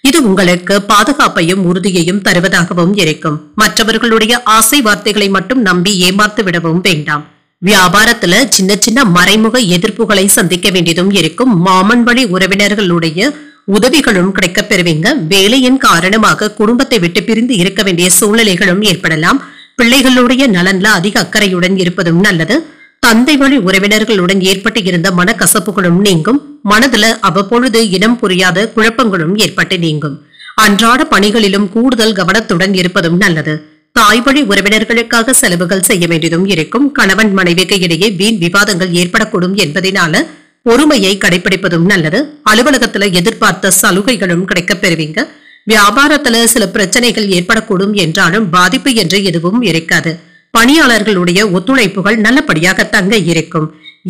இது உங்களுக்கு பாதுகாப்பையும் உறுதியையும் தருவதாகவும் இருக்கும். மற்றவர்களுடைய ஆசை வார்த்தைகளை மட்டும் நம்பி ஏமாத்து விடவும் வேண்டாம். வியாபாரத்துல சின்ன சின்ன மறைமுக எதிர்ப்புகளை சந்திக்க வேண்டியதும் இருக்கும். மாமன் வழி உறவினர்களுடைய உதவிகளும் கிடைக்கப் பெறுவீங்க. வேலையின் காரணமாக குடும்பத்தை விட்டு பிரிந்து இருக்க வேண்டிய சூழ்நிலைகளும் ஏற்படலாம். பிள்ளைகளுடைய நலன்ல அதிக அக்கறையுடன் இருப்பதும் நல்லது. தந்தை வழி உறவினர்களுடன் ஏற்பட்டு இருந்த மனக்கசப்புகளும் நீங்கும். மனதுல அவ்வப்பொழுது இனம் புரியாத குழப்பங்களும் ஏற்பட்டு நீங்கும். அன்றாட பணிகளிலும் கூடுதல் கவனத்துடன் இருப்பதும் நல்லது. தாய் வழி உறவினர்களுக்காக செலவுகள் செய்ய வேண்டியதும் இருக்கும். கணவன் மனைவிக்கு இடையே வீண் விவாதங்கள் ஏற்படக்கூடும் என்பதனால பொறுமையை கடைபிடிப்பதும் நல்லது. அலுவலகத்துல எதிர்பார்த்த சலுகைகளும் கிடைக்கப் பெறுவீங்க. வியாபாரத்துல சில பிரச்சனைகள் ஏற்படக்கூடும் என்றாலும் பாதிப்பு என்று எதுவும் இருக்காது. பணியாளர்களுடைய ஒத்துழைப்புகள் நல்லபடியாக தங்க இருக்கும்.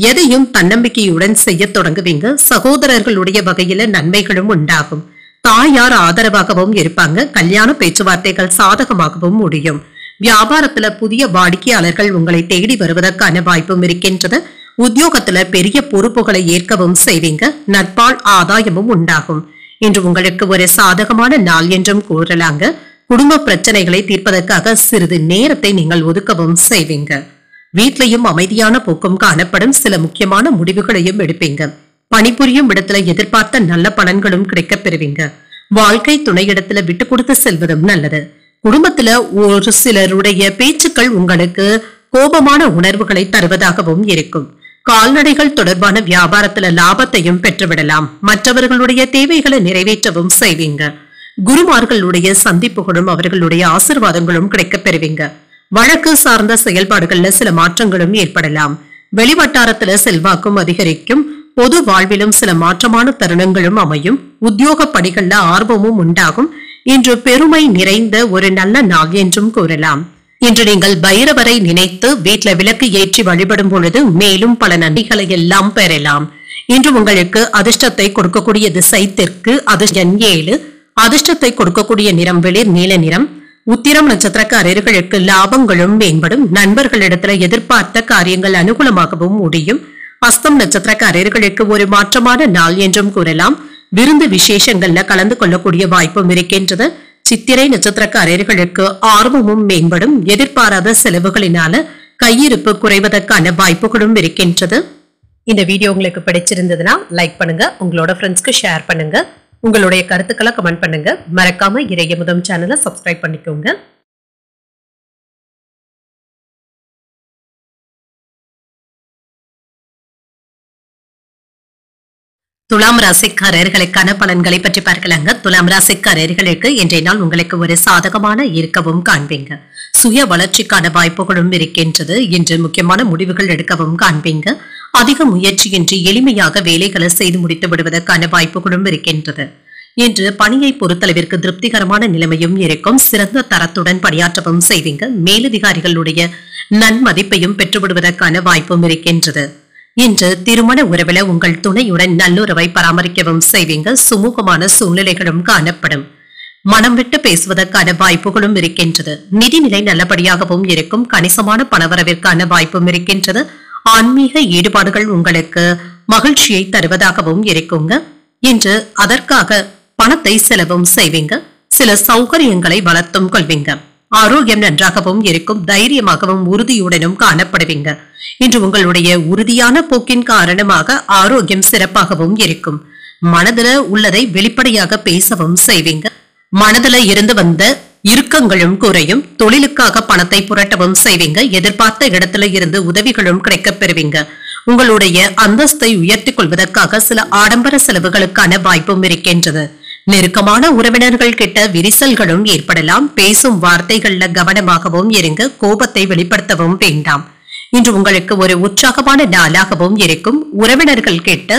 எதையும் தன்னம்பிக்கையுடன் செய்ய தொடங்குவீங்க. சகோதரர்களுடைய வகையில நன்மைகளும் உண்டாகும். தாயார் ஆதரவாகவும் இருப்பாங்க. கல்யாண பேச்சுவார்த்தைகள் சாதகமாகவும் முடியும். வியாபாரத்துல புதிய வாடிக்கையாளர்கள் உங்களை தேடி வருவதற்கான வாய்ப்பும் இருக்கின்றது. உத்தியோகத்துல பெரிய பொறுப்புகளை ஏற்கவும் செய்வீங்க. நட்பால் ஆதாயமும் உண்டாகும். இன்று உங்களுக்கு ஒரு சாதகமான நாள் என்றும் கூறலாங்க. குடும்ப பிரச்சனைகளை தீர்ப்பதற்காக சிறிது நேரத்தை நீங்கள் ஒதுக்கவும் செய்வீங்க. வீட்லயும் அமைதியான போக்கும் காணப்படும். சில முக்கியமான முடிவுகளையும் எடுப்பீங்க. பணிபுரியும் இடத்துல எதிர்பார்த்த நல்ல பலன்களும் கிடைக்கப் பெறுவீங்க. வாழ்க்கை துணையிடத்துல விட்டு கொடுத்து செல்வதும் நல்லது. குடும்பத்துல ஒரு சிலருடைய பேச்சுக்கள் உங்களுக்கு கோபமான உணர்வுகளை தருவதாகவும் இருக்கும். கால்நடைகள் தொடர்பான வியாபாரத்துல லாபத்தையும் பெற்றுவிடலாம். மற்றவர்களுடைய தேவைகளை நிறைவேற்றவும் செய்வீங்க. குருமார்களுடைய சந்திப்புகளும் அவர்களுடைய ஆசீர்வாதங்களும் கிடைக்கப் பெறுவீங்க. வழக்கு சார்ந்த செயல்பாடுகள்ல சில மாற்றங்களும் ஏற்படலாம். வெளிவட்டாரத்துல செல்வாக்கும் அதிகரிக்கும். பொது வாழ்விலும் சில மாற்றமான தருணங்களும் அமையும். உத்தியோக பணிகள்ல ஆர்வமும் உண்டாகும். இன்று பெருமை நிறைந்த ஒரு நல்ல நாள் என்றும் கூறலாம். இன்று நீங்கள் பைரவரை நினைத்து வீட்ல விளக்கு ஏற்றி வழிபடும் பொழுது மேலும் பல நன்மைகளை எல்லாம் பெறலாம். இன்று உங்களுக்கு அதிர்ஷ்டத்தை கொடுக்கக்கூடிய திசை தெற்கு. அதிர்ஷ்டம் 7. அதிர்ஷ்டத்தை கொடுக்கக்கூடிய நிறம் வெளிர் நீல நிறம். உத்திரம் நட்சத்திரக்காரர்களுக்கு லாபங்களும் மேம்படும். நண்பர்களிடத்துல எதிர்பார்த்த காரியங்கள் அனுகூலமாகவும் முடியும். ஹஸ்தம் நட்சத்திரக்காரர்களுக்கு ஒரு மாற்றமான நாள் என்றும் கூறலாம். விருந்து விசேஷங்கள்ல கலந்து கொள்ளக்கூடிய வாய்ப்பும் இருக்கின்றது. சித்திரை நட்சத்திரக்காரர்களுக்கு ஆர்வமும் மேம்படும். எதிர்பாராத செலவுகளினால கையிருப்பு குறைவதற்கான வாய்ப்புகளும் இருக்கின்றது. இந்த வீடியோ உங்களுக்கு பிடிச்சிருந்ததுன்னா லைக் பண்ணுங்க. உங்களோட ஃப்ரெண்ட்ஸ்க்கு ஷேர் பண்ணுங்க. உங்களுடைய கருத்துக்களை கமெண்ட் பண்ணுங்க. மறக்காம இறையமுதம் சேனலை சப்ஸ்கிரைப் பண்ணிக்கோங்க. துலாம் ராசிக்காரர்களுக்கான பலன்களை பற்றி பார்க்கலாங்க. துலாம் ராசிக்காரர்களுக்கு இன்றைய நாள் உங்களுக்கு ஒரு சாதகமான இருக்கவும் காண்பீங்க. சுய வளர்ச்சிக்கான வாய்ப்புகளும் இருக்கின்றது. இன்று முக்கியமான முடிவுகள் எடுக்கவும் காண்பீங்க. அதிக முயற்சியின்றி எளிமையாக வேலைகளை செய்து முடித்து விடுவதற்கான வாய்ப்புகளும் இருக்கின்றது. இன்று பணியை பொறுத்தளவிற்கு திருப்திகரமான நிலைமையும் இருக்கும். சிறந்த தரத்துடன் பணியாற்றவும் செய்வீங்க. மேலதிகாரிகளுடைய நன்மதிப்பையும் பெற்றுவிடுவதற்கான வாய்ப்பும் இருக்கின்றது. இன்று திருமண உறவில உங்கள் துணையுடன் நல்லுறவை பராமரிக்கவும் செய்வீங்க. சுமூகமான சூழ்நிலைகளும் காணப்படும். மனம் விட்டு பேசுவதற்கான வாய்ப்புகளும் இருக்கின்றது. நிதிநிலை நல்லபடியாகவும் இருக்கும். கணிசமான பணவரவிற்கான வாய்ப்பும் இருக்கின்றது. ஆன்மீக ஈடுபாடுகள் உங்களுக்கு மகிழ்ச்சியை தருவதாகவும் இருக்குங்க. இன்று அதற்காக பணத்தை செலவும் செய்வீங்க. சில சௌகரியங்களை வளர்த்தும் கொள்வீங்க. ஆரோக்கியம் நன்றாகவும் இருக்கும். தைரியமாகவும் உறுதியுடனும் காணப்படுவீங்க. இன்று உங்களுடைய உறுதியான போக்கின் காரணமாக ஆரோக்கியம் சிறப்பாகவும் இருக்கும். மனதுல உள்ளதை வெளிப்படையாக பேசவும் செய்வீங்க. மனதுல இருந்து வந்த இறுக்கங்களும் குறையும். தொழிலுக்காக பணத்தை புரட்டவும் செய்வீங்க. எதிர்பார்த்த இடத்துல இருந்து உதவிகளும் கிடைக்கப் பெறுவீங்க. உங்களுடைய அந்தஸ்தை உயர்த்திக் கொள்வதற்காக சில ஆடம்பர செலவுகளுக்கான வாய்ப்பும் இருக்கின்றது. நெருக்கமான உறவினர்கள் கிட்ட விரிசல்களும் ஏற்படலாம். பேசும் வார்த்தைகள்ல கவனமாகவும் இருங்க. கோபத்தை வெளிப்படுத்தவும் வேண்டாம். இன்று உங்களுக்கு ஒரு உற்சாகமான நாளாகவும் இருக்கும். உறவினர்கள் கிட்ட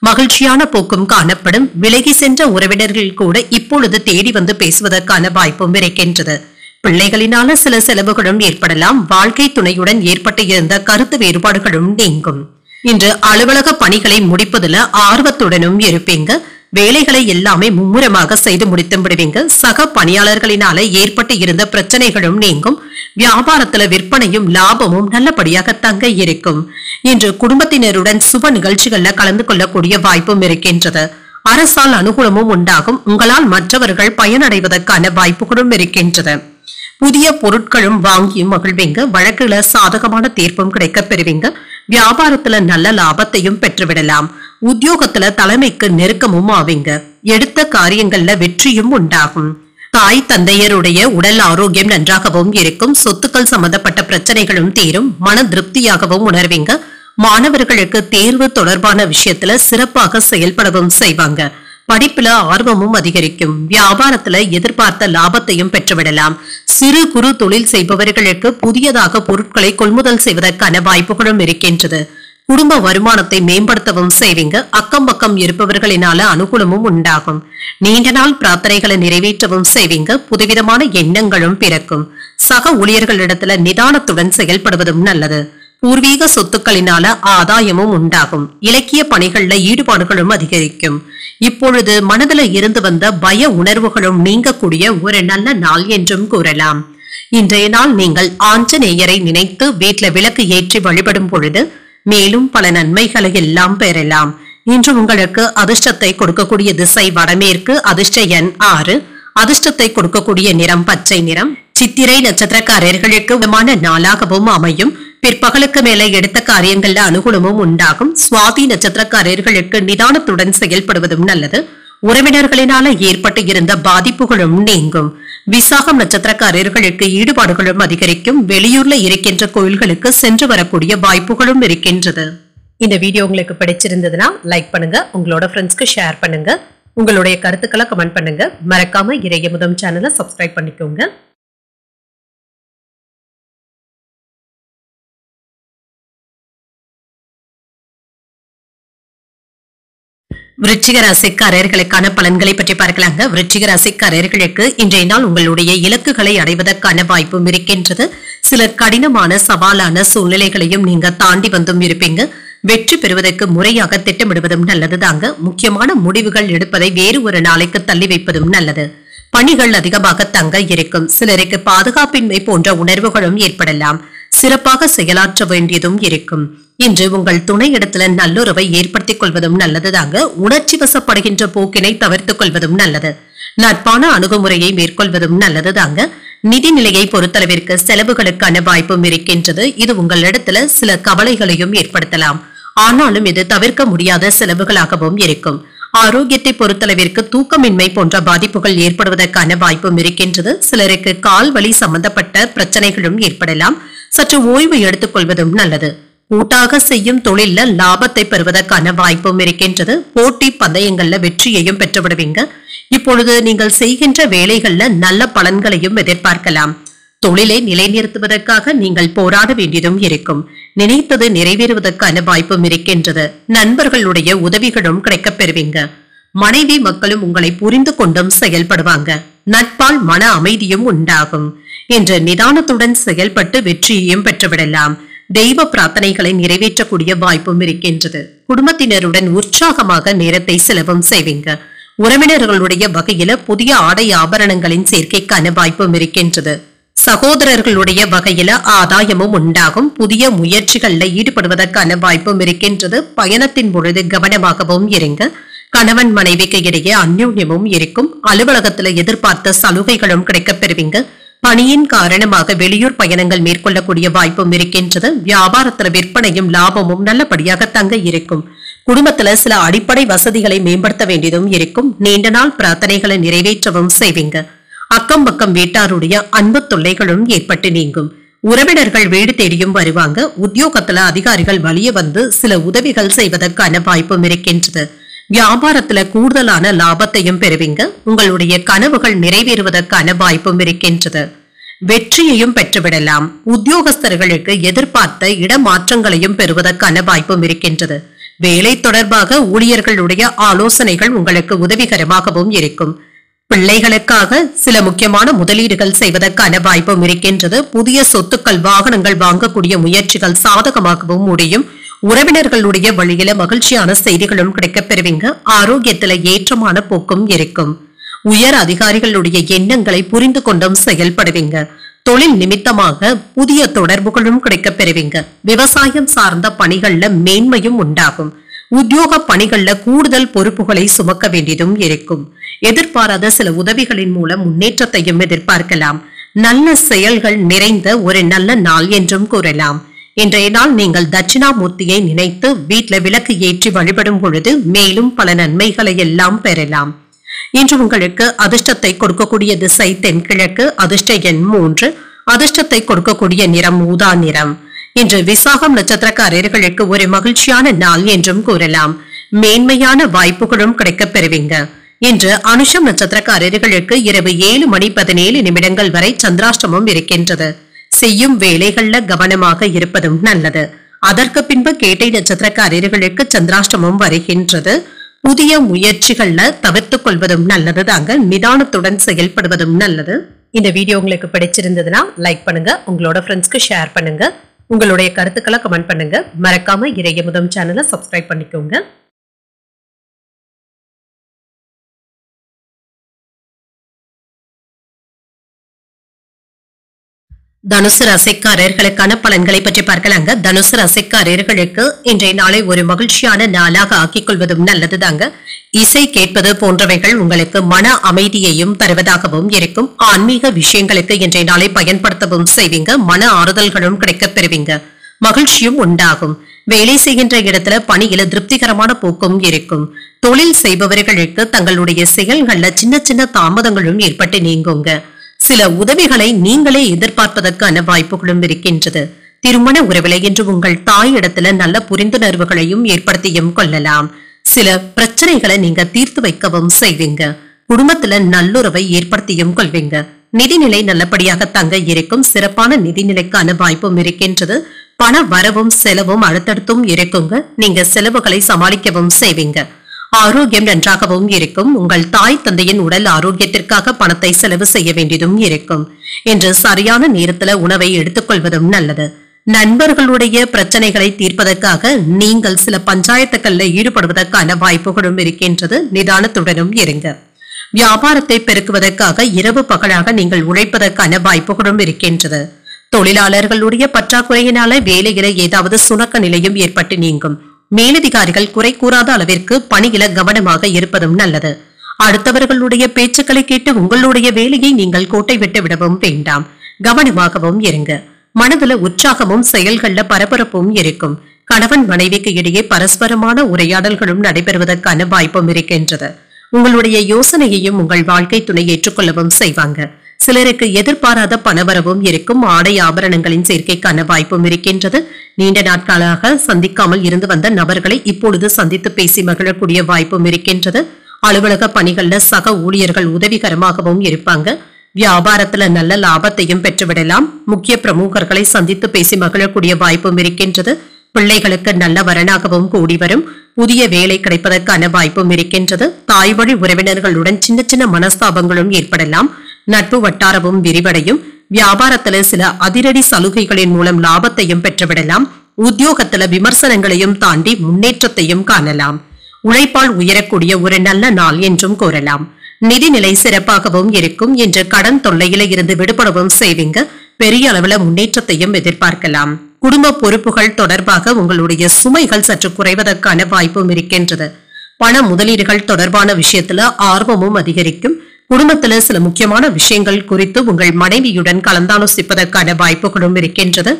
மகிழ்ச்சியான போக்கும் காணப்படும். விலகி சென்ற உறவினர்கள் கூட இப்பொழுது தேடி வந்து பேசுவதற்கான வாய்ப்பும் இருக்கின்றது. பிள்ளைகளினால சில செலவுகளும் ஏற்படலாம். வாழ்க்கை துணையுடன் ஏற்பட்டு இருந்த கருத்து வேறுபாடுகளும் நீங்கும். இன்று அலுவலக பணிகளை முடிப்பதுல ஆர்வத்துடனும் இருப்பீங்க. வேலைகளை எல்லாமே மும்முரமாக செய்து முடித்து விடுவீங்க. சக பணியாளர்களினால ஏற்பட்டு இருந்த பிரச்சனைகளும் நீங்கும். வியாபாரத்துல விற்பனையும் லாபமும் நல்லபடியாக தங்க இருக்கும். இன்று குடும்பத்தினருடன் சுப நிகழ்ச்சிகள்ல கலந்து கொள்ளக்கூடிய வாய்ப்பும் இருக்கின்றது. அரசால் அனுகூலமும் உண்டாகும். உங்களால் மற்றவர்கள் பயனடைவதற்கான வாய்ப்புகளும் இருக்கின்றது. புதிய பொருட்களும் வாங்கியும் மகிழ்வீங்க. வழக்குல சாதகமான தீர்ப்பும் கிடைக்கப் பெறுவீங்க. வியாபாரத்துல நல்ல லாபத்தையும் பெற்றுவிடலாம். உத்தியோகத்துல தலைமைக்கு நெருக்கமும் ஆவீங்க. எடுத்த காரியங்கள்ல வெற்றியும் உண்டாகும். தாய் தந்தையருடைய உடல் ஆரோக்கியம் நன்றாகவும் இருக்கும். சொத்துக்கள் சம்பந்தப்பட்ட பிரச்சனைகளும் தீரும். மன திருப்தியாகவும் உணர்வீங்க. மாணவர்களுக்கு தேர்வு தொடர்பான விஷயத்துல சிறப்பாக செயல்படவும் செய்வாங்க. படிப்புல ஆர்வமும் அதிகரிக்கும். வியாபாரத்துல எதிர்பார்த்த லாபத்தையும் பெற்றுவிடலாம். சிறு குறு தொழில் செய்பவர்களுக்கு புதியதாக பொருட்களை கொள்முதல் செய்வதற்கான வாய்ப்புகளும் இருக்கின்றது. குடும்ப வருமானத்தை மேம்படுத்தவும் செய்வீங்க. அக்கம் பக்கம் இருப்பவர்களினால அனுகூலமும் உண்டாகும். நீண்ட நாள் பிரார்த்தனைகளை நிறைவேற்றவும் செய்வீங்க. புதுவிதமான எண்ணங்களும் பிறக்கும். சக ஊழியர்களிடத்துல நிதானத்துடன் செயல்படுவதும் நல்லது. பூர்வீக சொத்துக்களினால ஆதாயமும் உண்டாகும். இலக்கிய பணிகள்ல ஈடுபாடுகளும் அதிகரிக்கும். இப்பொழுது மனதில் இருந்து வந்த பய உணர்வுகளும் நீங்கக்கூடிய ஒரு நல்ல நாள் என்றும் கூறலாம். இன்றைய நாள் நீங்கள் ஆஞ்சநேயரை நினைத்து வீட்ல விளக்கு ஏற்றி வழிபடும் பொழுது மேலும் பல நன்மைகளை எல்லாம் பெறலாம். இன்று உங்களுக்கு அதிர்ஷ்டத்தை கொடுக்கக்கூடிய திசை வடமேற்கு. அதிர்ஷ்ட எண் 6. அதிர்ஷ்டத்தை கொடுக்கக்கூடிய நிறம் பச்சை நிறம். சித்திரை நட்சத்திரக்காரர்களுக்கு விமான நாளாகவும் அமையும். பிற்பகலுக்கு மேலே எடுத்த காரியங்கள்ல அனுகூலமும் உண்டாகும். சுவாதி நட்சத்திரக்காரர்களுக்கு நிதானத்துடன் செயல்படுவதும் நல்லது. உறவினர்களினால ஏற்பட்டு இருந்த பாதிப்புகளும் நீங்கும். விசாகம் நட்சத்திரக்காரர்களுக்கு ஈடுபாடுகளும் அதிகரிக்கும். வெளியூர்ல இருக்கின்ற கோயில்களுக்கு சென்று வரக்கூடிய வாய்ப்புகளும் இருக்கின்றது. இந்த வீடியோ உங்களுக்கு பிடிச்சிருந்ததுன்னா லைக் பண்ணுங்க, உங்களோட ஃப்ரெண்ட்ஸ்க்கு ஷேர் பண்ணுங்க, உங்களுடைய கருத்துக்களை கமெண்ட் பண்ணுங்க. மறக்காம இறையமுதம் சேனலை சப்ஸ்கிரைப் பண்ணிக்கோங்க. விருச்சிக ராசிக்காரர்களுக்கான பலன்களை பற்றி பார்க்கலாங்க. விருச்சிக ராசிக்காரர்களுக்கு இன்றைய நாள் உங்களுடைய இலக்குகளை அடைவதற்கான வாய்ப்பும் இருக்கின்றது. சிலர் கடினமான சவாலான சூழ்நிலைகளையும் நீங்க தாண்டி வந்தும் இருப்பீங்க. வெற்றி பெறுவதற்கு முறையாக திட்டமிடுவதும் நல்லதுதாங்க. முக்கியமான முடிவுகள் எடுப்பதை வேறு ஒரு நாளைக்கு தள்ளி வைப்பதும் நல்லது. பணிகள் அதிகமாக தங்க இருக்கும். சிலருக்கு பாதுகாப்பின்மை போன்ற உணர்வுகளும் ஏற்படலாம். சிறப்பாக செயலாற்ற வேண்டியதும் இருக்கும். இன்று உங்கள் துணை இடத்துல நல்லுறவை ஏற்படுத்திக் கொள்வதும் நல்லதுதாங்க. உணர்ச்சி வசப்படுகின்ற போக்கினை தவிர்த்துக் கொள்வதும் நல்லது. நட்பான அணுகுமுறையை மேற்கொள்வதும் நல்லதுதாங்க. நிதி நிலையை பொறுத்தளவிற்கு செலவுகளுக்கான வாய்ப்பும் இருக்கின்றது. இது உங்களிடத்துல சில கவலைகளையும் ஏற்படுத்தலாம். ஆனாலும் இது தவிர்க்க முடியாத செலவுகளாகவும் இருக்கும். ஆரோக்கியத்தை பொறுத்தளவிற்கு தூக்கமின்மை போன்ற பாதிப்புகள் ஏற்படுவதற்கான வாய்ப்பும் இருக்கின்றது. சிலருக்கு கால் வலி சம்பந்தப்பட்ட பிரச்சனைகளும் ஏற்படலாம். சற்று ஓய்வு எடுத்துக் கொள்வதும் நல்லது. கூட்டாக செய்யும் தொழில லாபத்தை பெறுவதற்கான வாய்ப்பும் இருக்கின்றது. போட்டி பந்தயங்கள்ல வெற்றியையும் பெற்றுவிடுவீங்க. இப்பொழுது நீங்கள் செய்கின்ற வேலைகள்ல நல்ல பலன்களையும் எதிர்பார்க்கலாம். தொழிலை நிலைநிறுத்துவதற்காக நீங்கள் போராட வேண்டியதும் இருக்கும். நினைத்தது நிறைவேறுவதற்கான வாய்ப்பும் இருக்கின்றது. நண்பர்களுடைய உதவிகளும் கிடைக்கப் பெறுவீங்க. மனைவி மக்களும் உங்களை புரிந்து கொண்டும் செயல்படுவாங்க. நட்பால் மன அமைதியும் உண்டாகும். என்ற நிதானத்துடன் செயல்பட்டு வெற்றியையும் பெற்றுவிடலாம். தெய்வ பிரார்த்தனைகளை நிறைவேற்றக்கூடிய வாய்ப்பும் இருக்கின்றது. குடும்பத்தினருடன் உற்சாகமாக நேரத்தை செலவும் செய்வீங்க. உறவினர்களுடைய வகையில புதிய ஆடை ஆபரணங்களின் சேர்க்கைக்கான வாய்ப்பும் இருக்கின்றது. சகோதரர்களுடைய வகையில ஆதாயமும் உண்டாகும். புதிய முயற்சிகள்ல ஈடுபடுவதற்கான வாய்ப்பும் இருக்கின்றது. பயணத்தின் பொழுது கவனமாகவும் இருங்க. கணவன் மனைவிக்கு இடையே அந்யோன்யமும் இருக்கும். அலுவலகத்துல எதிர்பார்த்த சலுகைகளும் கிடைக்கப் பெறுவீங்க. பணியின் காரணமாக வெளியூர் பயணங்கள் மேற்கொள்ளக்கூடிய வாய்ப்பும் இருக்கின்றது. வியாபாரத்துல விற்பனையும் லாபமும் நல்லபடியாக தங்க இருக்கும். குடும்பத்துல சில அடிப்படை வசதிகளை மேம்படுத்த வேண்டியதும் இருக்கும். நீண்ட நாள் பிரார்த்தனைகளை நிறைவேற்றவும் செய்வீங்க. அக்கம் பக்கம் வீட்டாருடைய அன்பு தொல்லைகளும் ஏற்பட்டு நீங்கும். உறவினர்கள் வீடு தேடியும் வருவாங்க. உத்தியோகத்துல அதிகாரிகள் வலிய வந்து சில உதவிகள் செய்வதற்கான வாய்ப்பும் இருக்கின்றது. வியாபாரத்துல கூடுதலான லாபத்தையும் பெறுவீங்க. உங்களுடைய கனவுகள் நிறைவேறுவதற்கான வாய்ப்பும் இருக்கின்றது. வெற்றியையும் பெற்றுவிடலாம். உத்தியோகஸ்தர்களுக்கு எதிர்பார்த்த இடமாற்றங்களையும் பெறுவதற்கான வாய்ப்பும் இருக்கின்றது. வேலை தொடர்பாக ஊழியர்களுடைய ஆலோசனைகள் உங்களுக்கு உதவிகரமாகவும் இருக்கும். பிள்ளைகளுக்காக சில முக்கியமான முதலீடுகள் செய்வதற்கான வாய்ப்பும் இருக்கின்றது. புதிய சொத்துக்கள் வாகனங்கள் வாங்கக்கூடிய முயற்சிகள் சாதகமாகவும் முடியும். உறவினர்களுடைய வழியில மகிழ்ச்சியான செய்திகளும் கிடைக்கப் பெறுவீங்க. ஆரோக்கியத்துல ஏற்றமான போக்கும் இருக்கும். உயர் அதிகாரிகளுடைய எண்ணங்களை புரிந்து கொண்டும் செயல்படுவீங்க. தொழில் நிமித்தமாக புதிய தொடர்புகளும் கிடைக்கப் பெறுவீங்க. விவசாயம் சார்ந்த பணிகள்ல மேன்மையும் உண்டாகும். உத்தியோக பணிகள்ல கூடுதல் பொறுப்புகளை சுமக்க வேண்டியதும் இருக்கும். எதிர்பாராத சில உதவிகளின் மூலம் முன்னேற்றத்தையும் எதிர்பார்க்கலாம். நல்ல செயல்கள் நிறைந்த ஒரு நல்ல நாள் என்றும் கூறலாம். இன்றைய நாள் நீங்கள் தட்சிணாமூர்த்தியை நினைத்து வீட்ல விளக்கு ஏற்றி வழிபடும் பொழுது மேலும் பல நன்மைகளை எல்லாம் பெறலாம். இன்று உங்களுக்கு அதிர்ஷ்டத்தை கொடுக்கக்கூடிய திசை தென்கிழக்கு. அதிர்ஷ்ட எண் 3. அதிர்ஷ்டத்தை கொடுக்கக்கூடிய நிறம் ஊதா நிறம். இன்று விசாகம் நட்சத்திரக்காரர்களுக்கு ஒரு மகிழ்ச்சியான நாள் என்றும் கூறலாம். மேன்மையான வாய்ப்புகளும் கிடைக்கப் பெறுவீங்க. இன்று அனுஷம் நட்சத்திரக்காரர்களுக்கு இரவு 7:17 வரை சந்திராஷ்டமம் இருக்கின்றது. செய்யும் வேலைகள்ல கவனமாக இருப்பதும் நல்லது. அதற்கு பின்பு கேட்டை நட்சத்திரக்காரர்களுக்கு சந்திராஷ்டமம் வருகின்றது. புதிய முயற்சிகள்ல தவிர்த்துக் கொள்வதும் நல்லது தாங்க. நிதானத்துடன் செயல்படுவதும் நல்லது. இந்த வீடியோ உங்களுக்கு பிடிச்சிருந்ததுன்னா லைக் பண்ணுங்க, உங்களோட ஃப்ரெண்ட்ஸ்க்கு ஷேர் பண்ணுங்க, உங்களுடைய கருத்துக்களை கமெண்ட் பண்ணுங்க. மறக்காம இறையமுதம் சேனலை சப்ஸ்கிரைப் பண்ணிக்கோங்க. தனுசு ராசிக்காரர்களுக்கான பலன்களை பற்றி பார்க்கலாங்க. தனுசு ராசிக்காரர்களுக்கு இன்றைய நாளை ஒரு மகிழ்ச்சியான நாளாக ஆக்கிக் கொள்வதும் நல்லதுதாங்க. இசை கேட்பது போன்றவைகள் உங்களுக்கு மன அமைதியையும் தருவதாகவும் இருக்கும். ஆன்மீக விஷயங்களுக்கு இன்றைய நாளை பயன்படுத்தவும் செய்வீங்க. மன ஆறுதல்களும் கிடைக்கப் பெறுவீங்க. மகிழ்ச்சியும் உண்டாகும். வேலை செய்கின்ற இடத்துல பணியில திருப்திகரமான போக்கும் இருக்கும். தொழில் செய்பவர்களுக்கு தங்களுடைய செயல்கள்ல சின்ன சின்ன தாமதங்களும் ஏற்பட்டு நீங்குங்க. சில உதவிகளை நீங்களே எதிர்பார்ப்பதற்கான வாய்ப்புகளும் இருக்கின்றது. திருமண உறவில இன்று உங்கள் தாய் இடத்துல நல்ல புரிந்துணர்வுகளையும் ஏற்படுத்தியும் கொள்ளலாம். சில பிரச்சனைகளை நீங்க தீர்த்து வைக்கவும் செய்வீங்க. குடும்பத்துல நல்லுறவை ஏற்படுத்தியும் கொள்வீங்க. நிதிநிலை நல்லபடியாக தங்க இருக்கும். சிறப்பான நிதிநிலைக்கான வாய்ப்பும் இருக்கின்றது. பண வரவும் செலவும் அடுத்தடுத்தும் இருக்குங்க. நீங்க செலவுகளை சமாளிக்கவும் செய்வீங்க. ஆரோக்கியம் நன்றாகவும் இருக்கும். உங்கள் தாய் தந்தையின் உடல் ஆரோக்கியத்திற்காக பணத்தை செலவு செய்ய வேண்டியதும் இருக்கும். என்று சரியான நேரத்துல உணவை எடுத்துக்கொள்வதும் நல்லது. நண்பர்களுடைய பிரச்சனைகளை தீர்ப்பதற்காக நீங்கள் சில பஞ்சாயத்துக்கள்ல ஈடுபடுவதற்கான வாய்ப்புகளும் இருக்கின்றது. நிதானத்துடனும் இருங்க. வியாபாரத்தை பெருக்குவதற்காக இரவு பகலாக நீங்கள் உழைப்பதற்கான வாய்ப்புகளும் இருக்கின்றது. தொழிலாளர்களுடைய பற்றாக்குறையினால வேலையில ஏதாவது சுணக்க நிலையும் ஏற்பட்டு நீங்கும். மேலதிகாரிகள் குறை கூறாத அளவிற்கு பணியில கவனமாக இருப்பதும் நல்லது. அடுத்தவர்களுடைய பேச்சுக்களை கேட்டு உங்களுடைய வேலையை நீங்கள் கோட்டை விட்டு விடவும் வேண்டாம். கவனமாகவும் இருங்க. மனதுல உற்சாகமும் செயல்கள்ல பரபரப்பும் இருக்கும். கணவன் மனைவிக்கு இடையே பரஸ்பரமான உரையாடல்களும் நடைபெறுவதற்கான வாய்ப்பும் இருக்கின்றது. உங்களுடைய யோசனையையும் உங்கள் வாழ்க்கை துணை ஏற்றுக்கொள்ளவும் செய்வாங்க. சிலருக்கு எதிர்பாராத பணவரவும் இருக்கும். ஆடை ஆபரணங்களின் சேர்க்கைக்கான வாய்ப்பும் இருக்கின்றது. நீண்ட நாட்களாக சந்திக்காமல் இருந்து வந்த நபர்களை இப்பொழுது சந்தித்து பேசி மகிழக்கூடிய வாய்ப்பும் இருக்கின்றது. அலுவலக பணிகள்ல சக ஊழியர்கள் உதவிகரமாகவும் இருப்பாங்க. வியாபாரத்துல நல்ல லாபத்தையும் பெற்றுவிடலாம். முக்கிய பிரமுகர்களை சந்தித்து பேசி மகிழக்கூடிய வாய்ப்பும் இருக்கின்றது. பிள்ளைகளுக்கு நல்ல வரனாகவும் கூடி வரும். புதிய வேலை கிடைப்பதற்கான வாய்ப்பும் இருக்கின்றது. தாய் வழி உறவினர்களுடன் சின்ன சின்ன மனஸ்தாபங்களும் ஏற்படலாம். நட்பு வட்டாரமும் விரிவடையும். வியாபாரத்துல சில அதிரடி சலுகைகளின் மூலம் லாபத்தையும் பெற்றுவிடலாம். உத்தியோகத்துல விமர்சனங்களையும் தாண்டி முன்னேற்றத்தையும் காணலாம். உழைப்பால் உயரக்கூடிய ஒரு நல்ல நாள் என்றும் கூறலாம். நிதிநிலை சிறப்பாகவும் இருக்கும். என்று கடன் தொல்லையில இருந்து விடுபடவும் செய்வீங்க. பெரிய அளவுல முன்னேற்றத்தையும் எதிர்பார்க்கலாம். குடும்ப பொறுப்புகள் தொடர்பாக உங்களுடைய சுமைகள் சற்று குறைவதற்கான வாய்ப்பும் இருக்கின்றது. பண முதலீடுகள் தொடர்பான விஷயத்துல ஆர்வமும் அதிகரிக்கும். குடும்பத்துல சில முக்கியமான விஷயங்கள் குறித்து உங்கள் மனைவியுடன் கலந்தாலோசிப்பதற்கான வாய்ப்புகளும் இருக்கின்றது.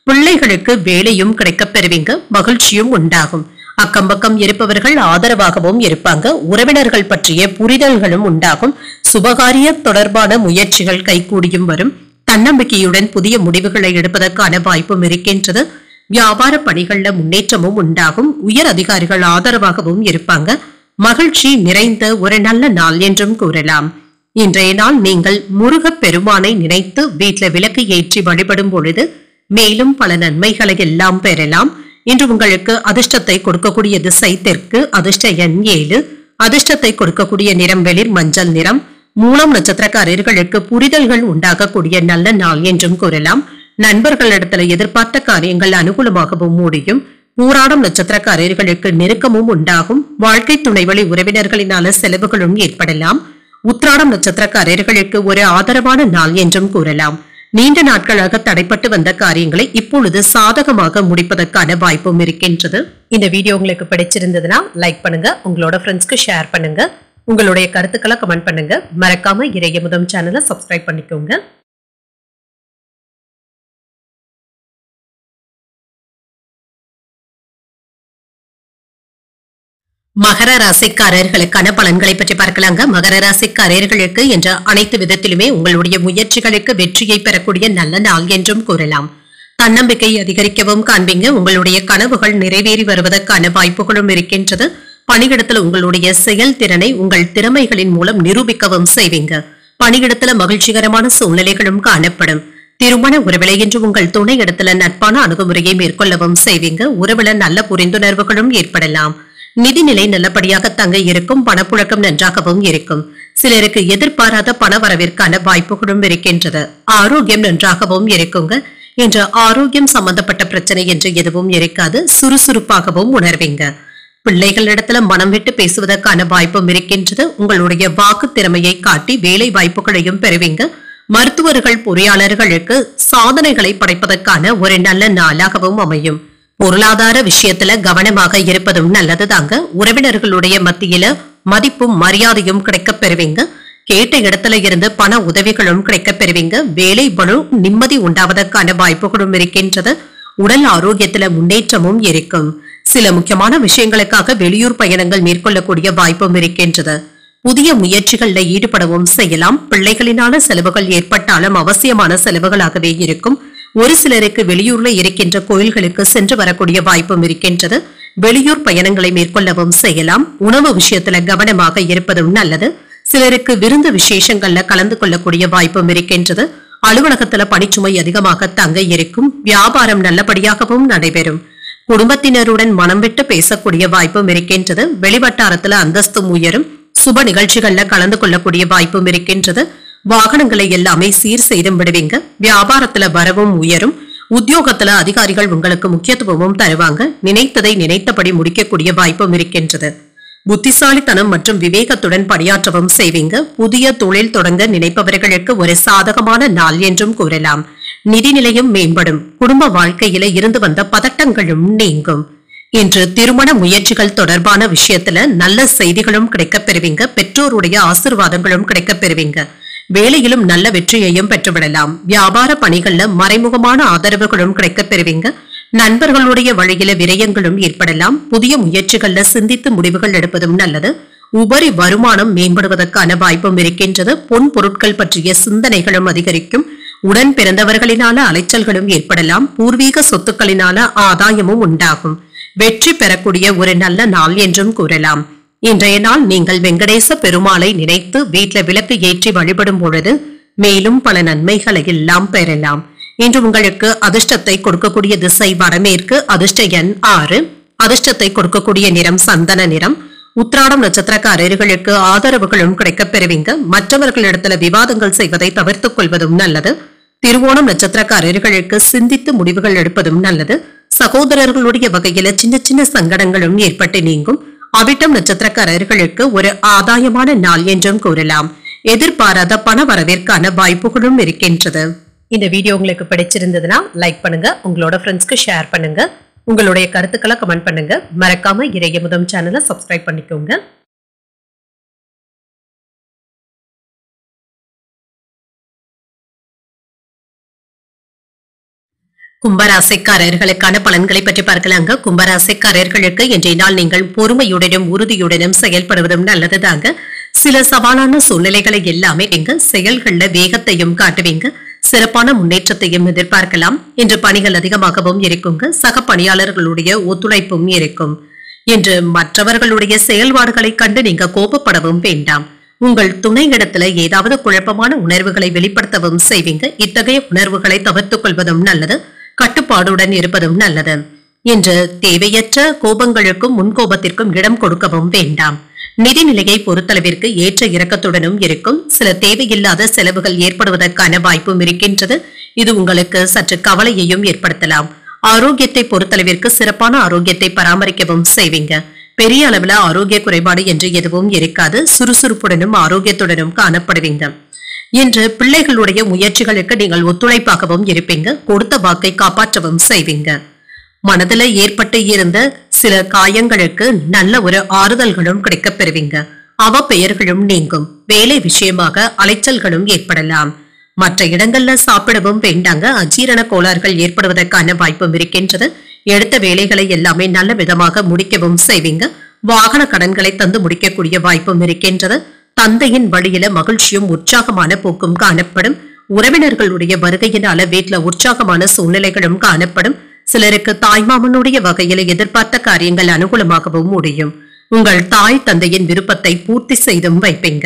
பிள்ளைகளுக்கு வேலையும் கிடைக்கப் பெறுவீங்க. மகிழ்ச்சியும் உண்டாகும். அக்கம் பக்கம் இருப்பவர்கள் ஆதரவாகவும் இருப்பாங்க. உறவினர்கள் பற்றிய புரிதல்களும் உண்டாகும். சுபகாரிய தொடர்பான முயற்சிகள் கைகூடியும் வரும். தன்னம்பிக்கையுடன் புதிய முடிவுகளை எடுப்பதற்கான வாய்ப்பும் இருக்கின்றது. வியாபார பணிகள்ல முன்னேற்றமும் உண்டாகும். உயர் அதிகாரிகள் ஆதரவாகவும் இருப்பாங்க. மகிழ்ச்சி நிறைந்த ஒரு நல்ல நாள் என்றும் கூறலாம். இன்றைய நாள் நீங்கள் முருகப் பெருமானை நினைத்து வீட்டில விளக்கு ஏற்றி வழிபடும் பொழுது மேலும் பல நன்மைகளை எல்லாம் பெறலாம். இன்று உங்களுக்கு அதிர்ஷ்டத்தை கொடுக்கக்கூடிய திசை தெற்கு. அதிர்ஷ்ட எண் 7. அதிர்ஷ்டத்தை கொடுக்கக்கூடிய நிறம் வெளிர் மஞ்சள் நிறம். மூலம் நட்சத்திரக்காரர்களுக்கு புரிதல்கள் உண்டாகக்கூடிய நல்ல நாள் என்றும் கூறலாம். நண்பர்களிடத்துல எதிர்பார்த்த காரியங்கள் அனுகூலமாகவும் முடியும். பூராடம் நட்சத்திரக்காரர்களுக்கு நெருக்கமும் உண்டாகும். வாழ்க்கை துணை வழி உறவினர்களினால செலவுகளும் ஏற்படலாம். உத்திராடம் நட்சத்திரக்காரர்களுக்கு ஒரு ஆதரவான நாள் என்றும் கூறலாம். நீண்ட நாட்களாக தடைப்பட்டு வந்த காரியங்களை இப்பொழுது சாதகமாக முடிப்பதற்கான வாய்ப்பும் இருக்கின்றது. இந்த வீடியோ உங்களுக்கு பிடிச்சிருந்ததுன்னா லைக் பண்ணுங்க. உங்களோட ஃப்ரெண்ட்ஸ்க்கு ஷேர் பண்ணுங்க. உங்களுடைய கருத்துக்களை கமெண்ட் பண்ணுங்க. மறக்காம இறையமுதம் சேனலை சப்ஸ்கிரைப் பண்ணிக்கோங்க. மகர ராசிக்காரர்களுக்கான பலன்களை பற்றி பார்க்கலாங்க. மகர ராசிக்காரர்களுக்கு என்ற அனைத்து விதத்திலுமே உங்களுடைய முயற்சிகளுக்கு வெற்றியை பெறக்கூடிய நல்ல நாள் என்றும் கூறலாம். தன்னம்பிக்கை அதிகரிக்கவும் காண்பீங்க. உங்களுடைய கனவுகள் நிறைவேறி வருவதற்கான வாய்ப்புகளும் இருக்கின்றது. பணியிடத்துல உங்களுடைய செயல்திறனை உங்கள் திறமைகளின் மூலம் நிரூபிக்கவும் செய்வீங்க. பணியிடத்துல மகிழ்ச்சிகரமான சூழ்நிலைகளும் காணப்படும். திருமண உறவில இன்று உங்கள் துணை இடத்துல நட்பான அணுகுமுறையை மேற்கொள்ளவும் செய்வீங்க. உறவில நல்ல புரிந்துணர்வுகளும் ஏற்படலாம். நிதிநிலை நல்லபடியாக தங்க இருக்கும். பணப்புழக்கம் நன்றாகவும் இருக்கும். சிலருக்கு எதிர்பாராத பண வரவிற்கான வாய்ப்புகளும் இருக்கின்றது. ஆரோக்கியம் நன்றாகவும் இருக்குங்க. என்ற ஆரோக்கியம் சம்பந்தப்பட்ட பிரச்சனை என்று எதுவும் இருக்காது. சுறுசுறுப்பாகவும் உணர்வீங்க. பிள்ளைகளிடத்துல மனம் விட்டு பேசுவதற்கான வாய்ப்பும் இருக்கின்றது. உங்களுடைய வாக்கு திறமையை காட்டி வேலை வாய்ப்புகளையும் பெறுவீங்க. மருத்துவர்கள் பொறியாளர்களுக்கு சாதனைகளை படைப்பதற்கான ஒரு நல்ல நாளாகவும் அமையும். பொருளாதார விஷயத்துல கவனமாக இருப்பதும் நல்லது தாங்க. உறவினர்களுடைய மத்தியில மதிப்பும் மரியாதையும் கிடைக்கப் பெறுவீங்க. கேட்ட இடத்துல இருந்து பண உதவிகளும் கிடைக்கப் பெறுவீங்க. வேலை பளு நிம்மதி உண்டாவதற்கான வாய்ப்புகளும் இருக்கின்றது. உடல் ஆரோக்கியத்துல முன்னேற்றமும் இருக்கும். சில முக்கியமான விஷயங்களுக்காக வெளியூர் பயணங்கள் மேற்கொள்ளக்கூடிய வாய்ப்பும் இருக்கின்றது. புதிய முயற்சிகள்ல ஈடுபடவும் செய்யலாம். பிள்ளைகளினால செலவுகள் ஏற்பட்டாலும் அவசியமான செலவுகளாகவே இருக்கும். ஒரு சிலருக்கு வெளியூர்ல இருக்கின்ற கோயில்களுக்கு சென்று வரக்கூடிய வாய்ப்பும் இருக்கின்றது. வெளியூர் பயணங்களை மேற்கொள்ளவும் செய்யலாம். உணவு விஷயத்துல கவனமாக இருப்பதும் நல்லது. சிலருக்கு விருந்து விசேஷங்கள்ல கலந்து கொள்ளக்கூடிய வாய்ப்பும் இருக்கின்றது. அலுவலகத்துல பணிச்சுமை அதிகமாக தங்க இருக்கும். வியாபாரம் நல்லபடியாகவும் நடைபெறும். குடும்பத்தினருடன் மனம் விட்டு பேசக்கூடிய வாய்ப்பும் இருக்கின்றது. வெளிவட்டாரத்துல அந்தஸ்தும் உயரும். சுப நிகழ்ச்சிகள்ல கலந்து கொள்ளக்கூடிய வாய்ப்பும் இருக்கின்றது. வாகனங்களை எல்லாமே சீர் செய்தும் விடுவீங்க. வியாபாரத்துல வரவும் உயரும். உத்தியோகத்துல அதிகாரிகள் உங்களுக்கு முக்கியத்துவமும் தருவாங்க. நினைத்ததை நினைத்தபடி முடிக்கக்கூடிய வாய்ப்பும் இருக்கின்றது. புத்திசாலித்தனம் மற்றும் விவேகத்துடன் பணியாற்றவும் செய்வீங்க. புதிய தொழில் தொடங்க நினைப்பவர்களுக்கு ஒரு சாதகமான நாள் என்றும் கூறலாம். நிதிநிலையும் மேம்படும். குடும்ப வாழ்க்கையில இருந்து வந்த பதட்டங்களும் நீங்கும். இன்று திருமண முயற்சிகள் தொடர்பான விஷயத்துல நல்ல செய்திகளும் கிடைக்கப் பெறுவீங்க. பெற்றோருடைய ஆசீர்வாதங்களும் கிடைக்கப் பெறுவீங்க. வேலையிலும் நல்ல வெற்றியையும் பெற்றுவிடலாம். வியாபார பணிகள்ல மறைமுகமான ஆதரவுகளும் கிடைக்கப் பெறுவீங்க. நண்பர்களுடைய வழியில விரயங்களும் ஏற்படலாம். புதிய முயற்சிகள்ல சிந்தித்து முடிவுகள் எடுப்பதும் நல்லது. உபரி வருமானம் மேம்படுவதற்கான வாய்ப்பும் இருக்கின்றது. பொன் பொருட்கள் பற்றிய சிந்தனைகளும் அதிகரிக்கும். உடன் பிறந்தவர்களினால அலைச்சல்களும் ஏற்படலாம். பூர்வீக சொத்துக்களினால ஆதாயமும் உண்டாகும். வெற்றி பெறக்கூடிய ஒரு நல்ல நாள் என்றும் கூறலாம். இன்றைய நாள் நீங்கள் வெங்கடேச பெருமாளை நினைத்து வீட்ல விளக்கு ஏற்றி வழிபடும் பொழுது மேலும் பல நன்மைகளை எல்லாம் பெறலாம். இன்று உங்களுக்கு அதிர்ஷ்டத்தை கொடுக்கக்கூடிய திசை வடமேற்கு. அதிர்ஷ்ட எண் 6. அதிர்ஷ்டத்தை கொடுக்கக்கூடிய நிறம் சந்தன நிறம். உத்திராடம் நட்சத்திரக்காரர்களுக்கு ஆதரவுகளும் கிடைக்கப் பெறுவீங்க. மற்றவர்களிடத்துல விவாதங்கள் செய்வதை தவிர்த்துக் கொள்வதும் நல்லது. திருவோணம் நட்சத்திரக்காரர்களுக்கு சிந்தித்து முடிவுகள் எடுப்பதும் நல்லது. சகோதரர்களுடைய வகையில சின்ன சின்ன சங்கடங்களும் ஏற்பட்டு நீங்கும். அவிட்டம் நட்சத்திரக்காரர்களுக்கு ஒரு ஆதாயமான நாள் என்றும் கூறலாம். எதிர்பாராத பண வரவிற்கான வாய்ப்புகளும் இருக்கின்றது. இந்த வீடியோ உங்களுக்கு பிடிச்சிருந்ததுன்னா லைக் பண்ணுங்க. உங்களோட ஃப்ரெண்ட்ஸ்க்கு ஷேர் பண்ணுங்க. உங்களுடைய கருத்துக்களை கமெண்ட் பண்ணுங்க. மறக்காம இறையமுதம் சேனலை சப்ஸ்கிரைப் பண்ணிக்கோங்க. கும்பராசிக்காரர்களுக்கான பலன்களை பற்றி பார்க்கலாங்க. கும்பராசிக்காரர்களுக்கு இன்றைய நாள் நீங்கள் பொறுமையுடனும் உறுதியுடனும் செயல்படுவதும் நல்லதுதாங்க. சில சவாலான சூழ்நிலைகளை எல்லாமே நீங்க செயல்கள்ல வேகத்தையும் காட்டுவீங்க. சிறப்பான முன்னேற்றத்தையும் எதிர்பார்க்கலாம். இன்று பணிகள் அதிகமாகவும் இருக்குங்க. சக பணியாளர்களுடைய ஒத்துழைப்பும் இருக்கும். இன்று மற்றவர்களுடைய செயல்பாடுகளை கண்டு நீங்க கோபப்படவும் வேண்டாம். உங்கள் துணையிடத்துல ஏதாவது குழப்பமான உணர்வுகளை வெளிப்படுத்தவும் செய்வீங்க. இத்தகைய உணர்வுகளை தவிர்த்துக் கொள்வதும் நல்லது. கட்டுப்பாடுடன் இருப்பதும் நல்லது. இன்று தேவையற்ற கோபங்களுக்கும் முன்கோபத்திற்கும் இடம் கொடுக்கவும் வேண்டாம். நிதிநிலையை பொறுத்தளவிற்கு ஏற்ற இறக்கத்துடனும் இருக்கும். சில தேவையில்லாத செலவுகள் ஏற்படுவதற்கான வாய்ப்பும் இருக்கின்றது. இது உங்களுக்கு சற்று கவலையையும் ஏற்படுத்தலாம். ஆரோக்கியத்தை பொறுத்தளவிற்கு சிறப்பான ஆரோக்கியத்தை பராமரிக்கவும் செய்வீங்க. பெரிய அளவுல ஆரோக்கிய குறைபாடு என்று எதுவும் இருக்காது. சுறுசுறுப்புடனும் ஆரோக்கியத்துடனும் காணப்படுவீங்க. இன்று பிள்ளைகளுடைய முயற்சிகளுக்கு நீங்கள் ஒத்துழைப்பாகவும் இருப்பீங்க. கொடுத்த வாக்கை காப்பாற்றவும் செய்வீங்க. மனதில் ஏற்பட்டு இருந்த சில காயங்களுக்கு நல்ல ஒரு ஆறுதல்களும் கிடைக்கப் பெறுவீங்க. அவ பெயர்களும் நீங்கும். வேலை விஷயமாக அலைச்சல்களும் ஏற்படலாம். மற்ற இடங்கள்ல சாப்பிடவும் வேண்டாங்க. அஜீரண கோளாறுகள் ஏற்படுவதற்கான வாய்ப்பும் இருக்கின்றது. எடுத்த வேலைகளை எல்லாமே நல்ல விதமாக முடிக்கவும் செய்வீங்க. வாகன கடன்களை தந்து முடிக்கக்கூடிய வாய்ப்பும் இருக்கின்றது. தந்தையின் வழியில மகிழ்ச்சியும் உற்சாகமான போக்கும் காணப்படும். உறவினர்களுடைய வருகையினால வீட்டுல உற்சாகமான சூழ்நிலைகளும் காணப்படும். சிலருக்கு தாய்மாமனுடைய வகையில எதிர்பார்த்த காரியங்கள் அனுகூலமாகவும் முடியும். உங்கள் தாய் தந்தையின் விருப்பத்தை பூர்த்தி செய்தும் வைப்பீங்க.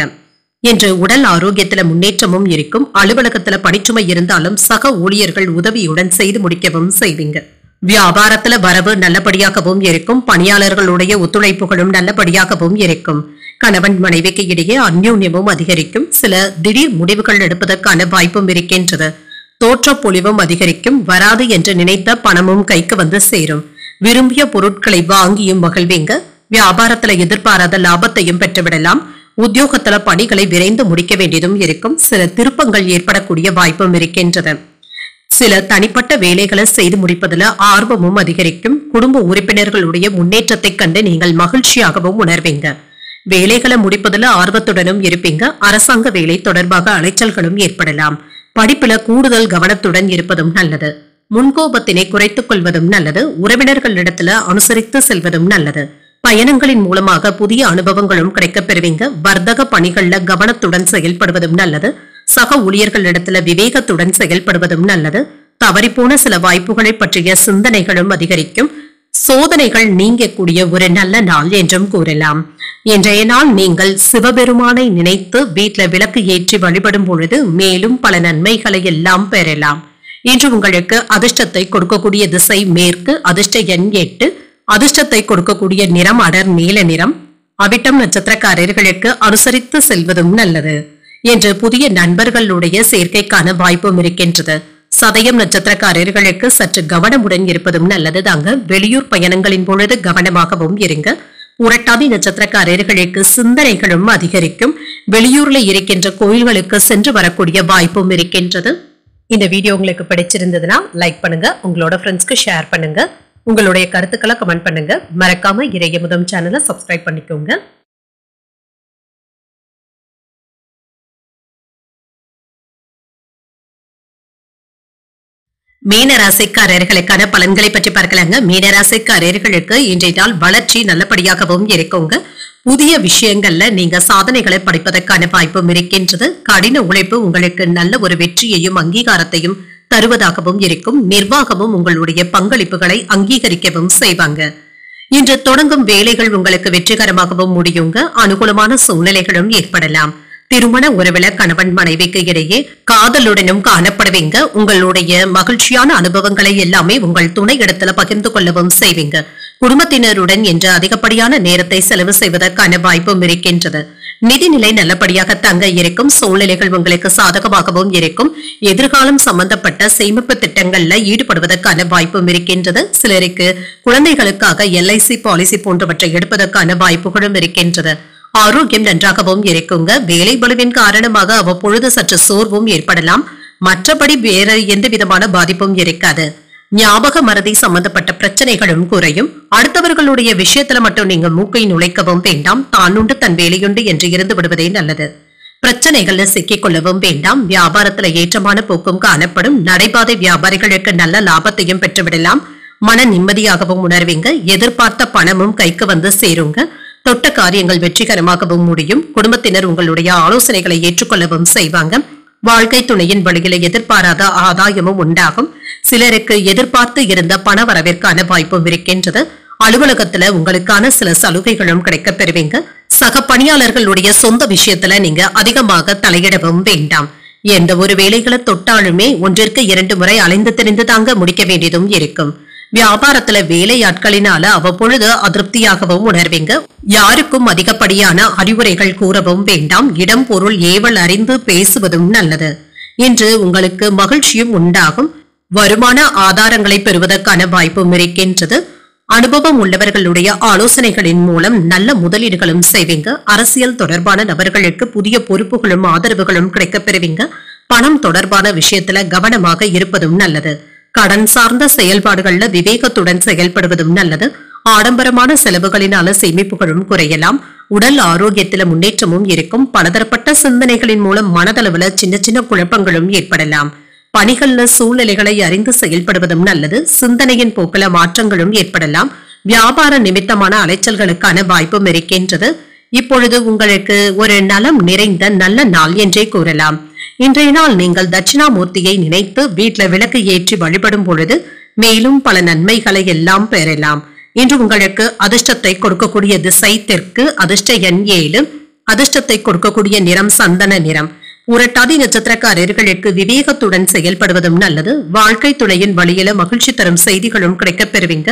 இன்று உடல் ஆரோக்கியத்துல முன்னேற்றமும் இருக்கும். அலுவலகத்துல பணிச்சுமை இருந்தாலும் சக ஊழியர்கள் உதவியுடன் செய்து முடிக்கவும் செய்வீங்க. வியாபாரத்துல வரவு நல்லபடியாகவும் இருக்கும். பணியாளர்களுடைய ஒத்துழைப்புகளும் நல்லபடியாகவும் இருக்கும். கணவன் மனைவிக்கு இடையே அந்யோன்யமும் அதிகரிக்கும். சில திடீர் முடிவுகள் எடுப்பதற்கான வாய்ப்பும் இருக்கின்றது. தோற்ற பொலிவும் அதிகரிக்கும். வராது என்று நினைத்த பணமும் கைக்கு வந்து சேரும். விரும்பிய பொருட்களை வாங்கியும் மகிழ்வீங்க. வியாபாரத்துல எதிர்பாராத லாபத்தையும் பெற்றுவிடலாம். உத்தியோகத்துல பணிகளை விரைந்து முடிக்க வேண்டியதும் இருக்கும். சில திருப்பங்கள் ஏற்படக்கூடிய வாய்ப்பும் இருக்கின்றது. சில தனிப்பட்ட வேலைகளை செய்து முடிப்பதில் ஆர்வமும் அதிகரிக்கும். குடும்ப உறுப்பினர்களுடைய முன்னேற்றத்தை கண்டு நீங்கள் மகிழ்ச்சியாகவும் உணர்வீங்க. வேலைகளை முடிப்பதில் ஆர்வத்துடனும் இருப்பீங்க. அரசாங்க வேலை தொடர்பாக அலைச்சல்களும் ஏற்படலாம். படிப்புல கூடுதல் கவனத்துடன் இருப்பதும் நல்லது. முன்கோபத்தினை குறைத்துக் கொள்வதும் நல்லது. உறவினர்களிடத்துல அனுசரித்து செல்வதும் நல்லது. பயணங்களின் மூலமாக புதிய அனுபவங்களும் கிடைக்கப் பெறுவீங்க. வர்த்தக பணிகள்ல கவனத்துடன் செயல்படுவதும் நல்லது. சக ஊழியர்களிடத்துல விவேகத்துடன் செயல்படுவதும் நல்லது. தவறிப்போன சில வாய்ப்புகளை பற்றிய சிந்தனைகளும் அதிகரிக்கும். சோதனைகள் நீங்கக்கூடிய ஒரு நல்ல நாள் என்றும் கூறலாம். இன்றைய நாள் நீங்கள் சிவபெருமானை நினைத்து வீட்டுல விளக்கு ஏற்றி வழிபடும் பொழுது மேலும் பல நன்மைகளை எல்லாம் பெறலாம். இன்று உங்களுக்கு அதிர்ஷ்டத்தை கொடுக்கக்கூடிய திசை மேற்கு. அதிர்ஷ்ட எண் 8. அதிர்ஷ்டத்தை கொடுக்கக்கூடிய நிறம் அடர் நீல நிறம். அவிட்டம் நட்சத்திரக்காரர்களுக்கு அனுசரித்து செல்வதும் நல்லது. இன்று புதிய நண்பர்களுடைய சேர்க்கைக்கான வாய்ப்பும் இருக்கின்றது. சதயம் நட்சத்திரக்காரர்களுக்கு சற்று கவனமுடன் இருப்பதும் நல்லது தாங்க. வெளியூர் பயணங்களின் பொழுது கவனமாகவும் இருங்க. புரட்டாதி நட்சத்திரக்காரர்களுக்கு சிந்தனைகளும் அதிகரிக்கும். வெளியூர்ல இருக்கின்ற கோயில்களுக்கு சென்று வரக்கூடிய வாய்ப்பும் இருக்கின்றது. இந்த வீடியோ உங்களுக்கு பிடிச்சிருந்ததுன்னா லைக் பண்ணுங்க. உங்களோட ஃப்ரெண்ட்ஸ்க்கு ஷேர் பண்ணுங்க. உங்களுடைய கருத்துக்களை கமெண்ட் பண்ணுங்க. மறக்காம இறையமுதம் சேனலை சப்ஸ்கிரைப் பண்ணிக்கோங்க. மீனராசிக்காரர்களுக்கான பலன்களை பற்றி பார்க்கலாங்க. மீனராசிக்காரர்களுக்கு இன்றைய நாள் வளர்ச்சி நல்லபடியாகவும் இருக்குங்க. புதிய விஷயங்கள்ல நீங்க சாதனைகளை படிப்பதற்கான வாய்ப்பும் இருக்கின்றது. கடின உழைப்பு உங்களுக்கு நல்ல ஒரு வெற்றியையும் அங்கீகாரத்தையும் தருவதாகவும் இருக்கும். நிர்வாகமும் உங்களுடைய பங்களிப்புகளை அங்கீகரிக்கவும் செய்வாங்க. இன்று தொடங்கும் வேலைகள் உங்களுக்கு வெற்றிகரமாகவும் முடியுங்க. அனுகூலமான சூழ்நிலைகளும் ஏற்படலாம். திருமண உறவுல கணவன் மனைவிக்கு இடையே காதலுடனும் காணப்படுவீங்க. உங்களுடைய மகிழ்ச்சியான அனுபவங்களை எல்லாமே உங்கள் துணை இடத்துல பகிர்ந்து கொள்ளவும் செய்வீங்க. குடும்பத்தினருடன் என்று அதிகப்படியான நேரத்தை செலவு செய்வதற்கான வாய்ப்பும் இருக்கின்றது. நிதிநிலை நல்லபடியாக தங்க இருக்கும். சூழ்நிலைகள் உங்களுக்கு சாதகமாகவும் இருக்கும். எதிர்காலம் சம்பந்தப்பட்ட சேமிப்பு திட்டங்கள்ல ஈடுபடுவதற்கான வாய்ப்பும் இருக்கின்றது. சிலருக்கு குழந்தைகளுக்காக LIC பாலிசி போன்றவற்றை எடுப்பதற்கான வாய்ப்புகளும் இருக்கின்றது. ஆரோக்கியம் நன்றாகவும் இருக்குங்க. வேலை பளுவின் காரணமாக அவ்வப்பொழுது சற்று சோர்வும் ஏற்படலாம். மற்றபடி வேற எந்த விதமான பாதிப்பும் இருக்காது. ஞாபக மறதி சம்பந்தப்பட்ட பிரச்சனைகளும் குறையும். அடுத்தவர்களுடைய விஷயத்துல மட்டும் நீங்க மூக்கை நுழைக்கவும் வேண்டாம். தானுண்டு தன் வேலையுண்டு என்று இருந்து விடுவதே நல்லது. பிரச்சனைகள்ல சிக்கிக் கொள்ளவும் வேண்டாம். வியாபாரத்துல ஏற்றமான போக்கும் காணப்படும். நடைபாதை வியாபாரிகளுக்கு நல்ல லாபத்தையும் பெற்றுவிடலாம். மன நிம்மதியாகவும் உணர்வீங்க. எதிர்பார்த்த பணமும் கைக்கு வந்து சேருங்க. தொட்ட காரியங்கள் வெற்றிகரமாகவும் முடியும். குடும்பத்தினர் உங்களுடைய ஆலோசனைகளை ஏற்றுக்கொள்ளவும் செய்வாங்க. வாழ்க்கை துணையின் வழியில எதிர்பாராத ஆதாயமும் உண்டாகும். சிலருக்கு எதிர்பார்த்து இருந்த பண வரவிற்கான வாய்ப்பும் இருக்கின்றது. அலுவலகத்துல உங்களுக்கான சில சலுகைகளும் கிடைக்கப் பெறுவீங்க. சக பணியாளர்களுடைய சொந்த விஷயத்துல நீங்க அதிகமாக தலையிடவும் வேண்டாம். எந்த ஒரு வேலைகளை தொட்டாலுமே 1ற்கு 2 முறை அலைந்து திரிந்து தாங்க முடிக்க வேண்டியதும் இருக்கும். வியாபாரத்துல வேலையாட்களினால அவ்வப்பொழுது அதிருப்தியாகவும் உணர்வீங்க. யாருக்கும் அதிகப்படியான அறிவுரைகள் கூறவும் வேண்டாம். இடம் பொருள் ஏவல் அறிந்து பேசுவதும் நல்லது. இன்று உங்களுக்கு மகிழ்ச்சியும் உண்டாகும். வருமான ஆதாரங்களை பெறுவதற்கான வாய்ப்பும் இருக்கின்றது. அனுபவம் உள்ளவர்களுடைய ஆலோசனைகளின் மூலம் நல்ல முதலீடுகளும் செய்வீங்க. அரசியல் தொடர்பான நபர்களுக்கு புதிய பொறுப்புகளும் ஆதரவுகளும் கிடைக்கப் பெறுவீங்க. பணம் தொடர்பான விஷயத்துல கவனமாக இருப்பதும் நல்லது. கடன் சார்ந்த செயல்பாடுகள்ல விவேகத்துடன் செயல்படுவதும் நல்லது. ஆடம்பரமான செலவுகளினால சேமிப்புகளும் குறையலாம். உடல் ஆரோக்கியத்தில முன்னேற்றமும் இருக்கும். பலதரப்பட்ட சிந்தனைகளின் மூலம் மனதளவுல சின்ன சின்ன குழப்பங்களும் ஏற்படலாம். பணிகள்ல சூழ்நிலைகளை அறிந்து செயல்படுவதும் நல்லது. சிந்தனையின் போக்கில மாற்றங்களும் ஏற்படலாம். வியாபார நிமித்தமான அலைச்சல்களுக்கான வாய்ப்பும் இருக்கின்றது. இப்பொழுது உங்களுக்கு ஒரு நலம் நிறைந்த நல்ல நாள் என்றே கூறலாம். இன்றைய நாள் நீங்கள் தட்சிணாமூர்த்தியை நினைத்து வீட்டுல விளக்கு ஏற்றி வழிபடும் பொழுது மேலும் பல நன்மைகளை எல்லாம் பெறலாம். இன்று உங்களுக்கு அதிர்ஷ்டத்தை கொடுக்கக்கூடிய திசை தெற்கு. அதிர்ஷ்ட எண் 7. அதிர்ஷ்டத்தை கொடுக்கக்கூடிய நிறம் சந்தன நிறம். புரட்டாதி நட்சத்திரக்காரர்களுக்கு விவேகத்துடன் செயல்படுவதும் நல்லது. வாழ்க்கை துணையின் வழியில மகிழ்ச்சி தரும் செய்திகளும் கிடைக்கப் பெறுவீங்க.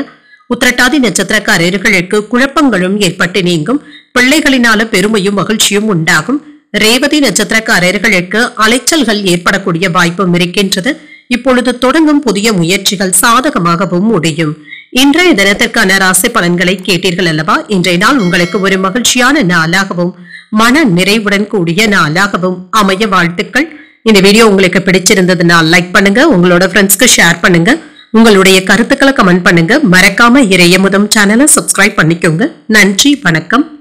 உத்திரட்டாதி நட்சத்திரக்காரர்களுக்கு குழப்பங்களும் ஏற்பட்டு நீங்கும். பிள்ளைகளினால பெருமையும் மகிழ்ச்சியும் உண்டாகும். ரேவதி நட்சத்திரக்காரர்களுக்கு அலைச்சல்கள் ஏற்படக்கூடிய வாய்ப்பும் இருக்கின்றது. இப்பொழுது தொடங்கும் புதிய முயற்சிகள் சாதகமாகவும் முடியும். இன்றைய தினத்திற்கான ராசி பலன்களை கேட்டீர்கள் அல்லவா? இன்றைய நாள் உங்களுக்கு ஒரு மகிழ்ச்சியான நாளாகவும் மன நிறைவுடன் கூடிய நாளாகவும் அமைய வாழ்த்துக்கள். இந்த வீடியோ உங்களுக்கு பிடிச்சிருந்ததுன்னா லைக் பண்ணுங்க, உங்களோட ஃப்ரெண்ட்ஸ்க்கு ஷேர் பண்ணுங்க, உங்களுடைய கருத்துக்களை கமெண்ட் பண்ணுங்க. மறக்காம இறையமுதம் சேனலை சப்ஸ்கிரைப் பண்ணிக்கோங்க. நன்றி, வணக்கம்.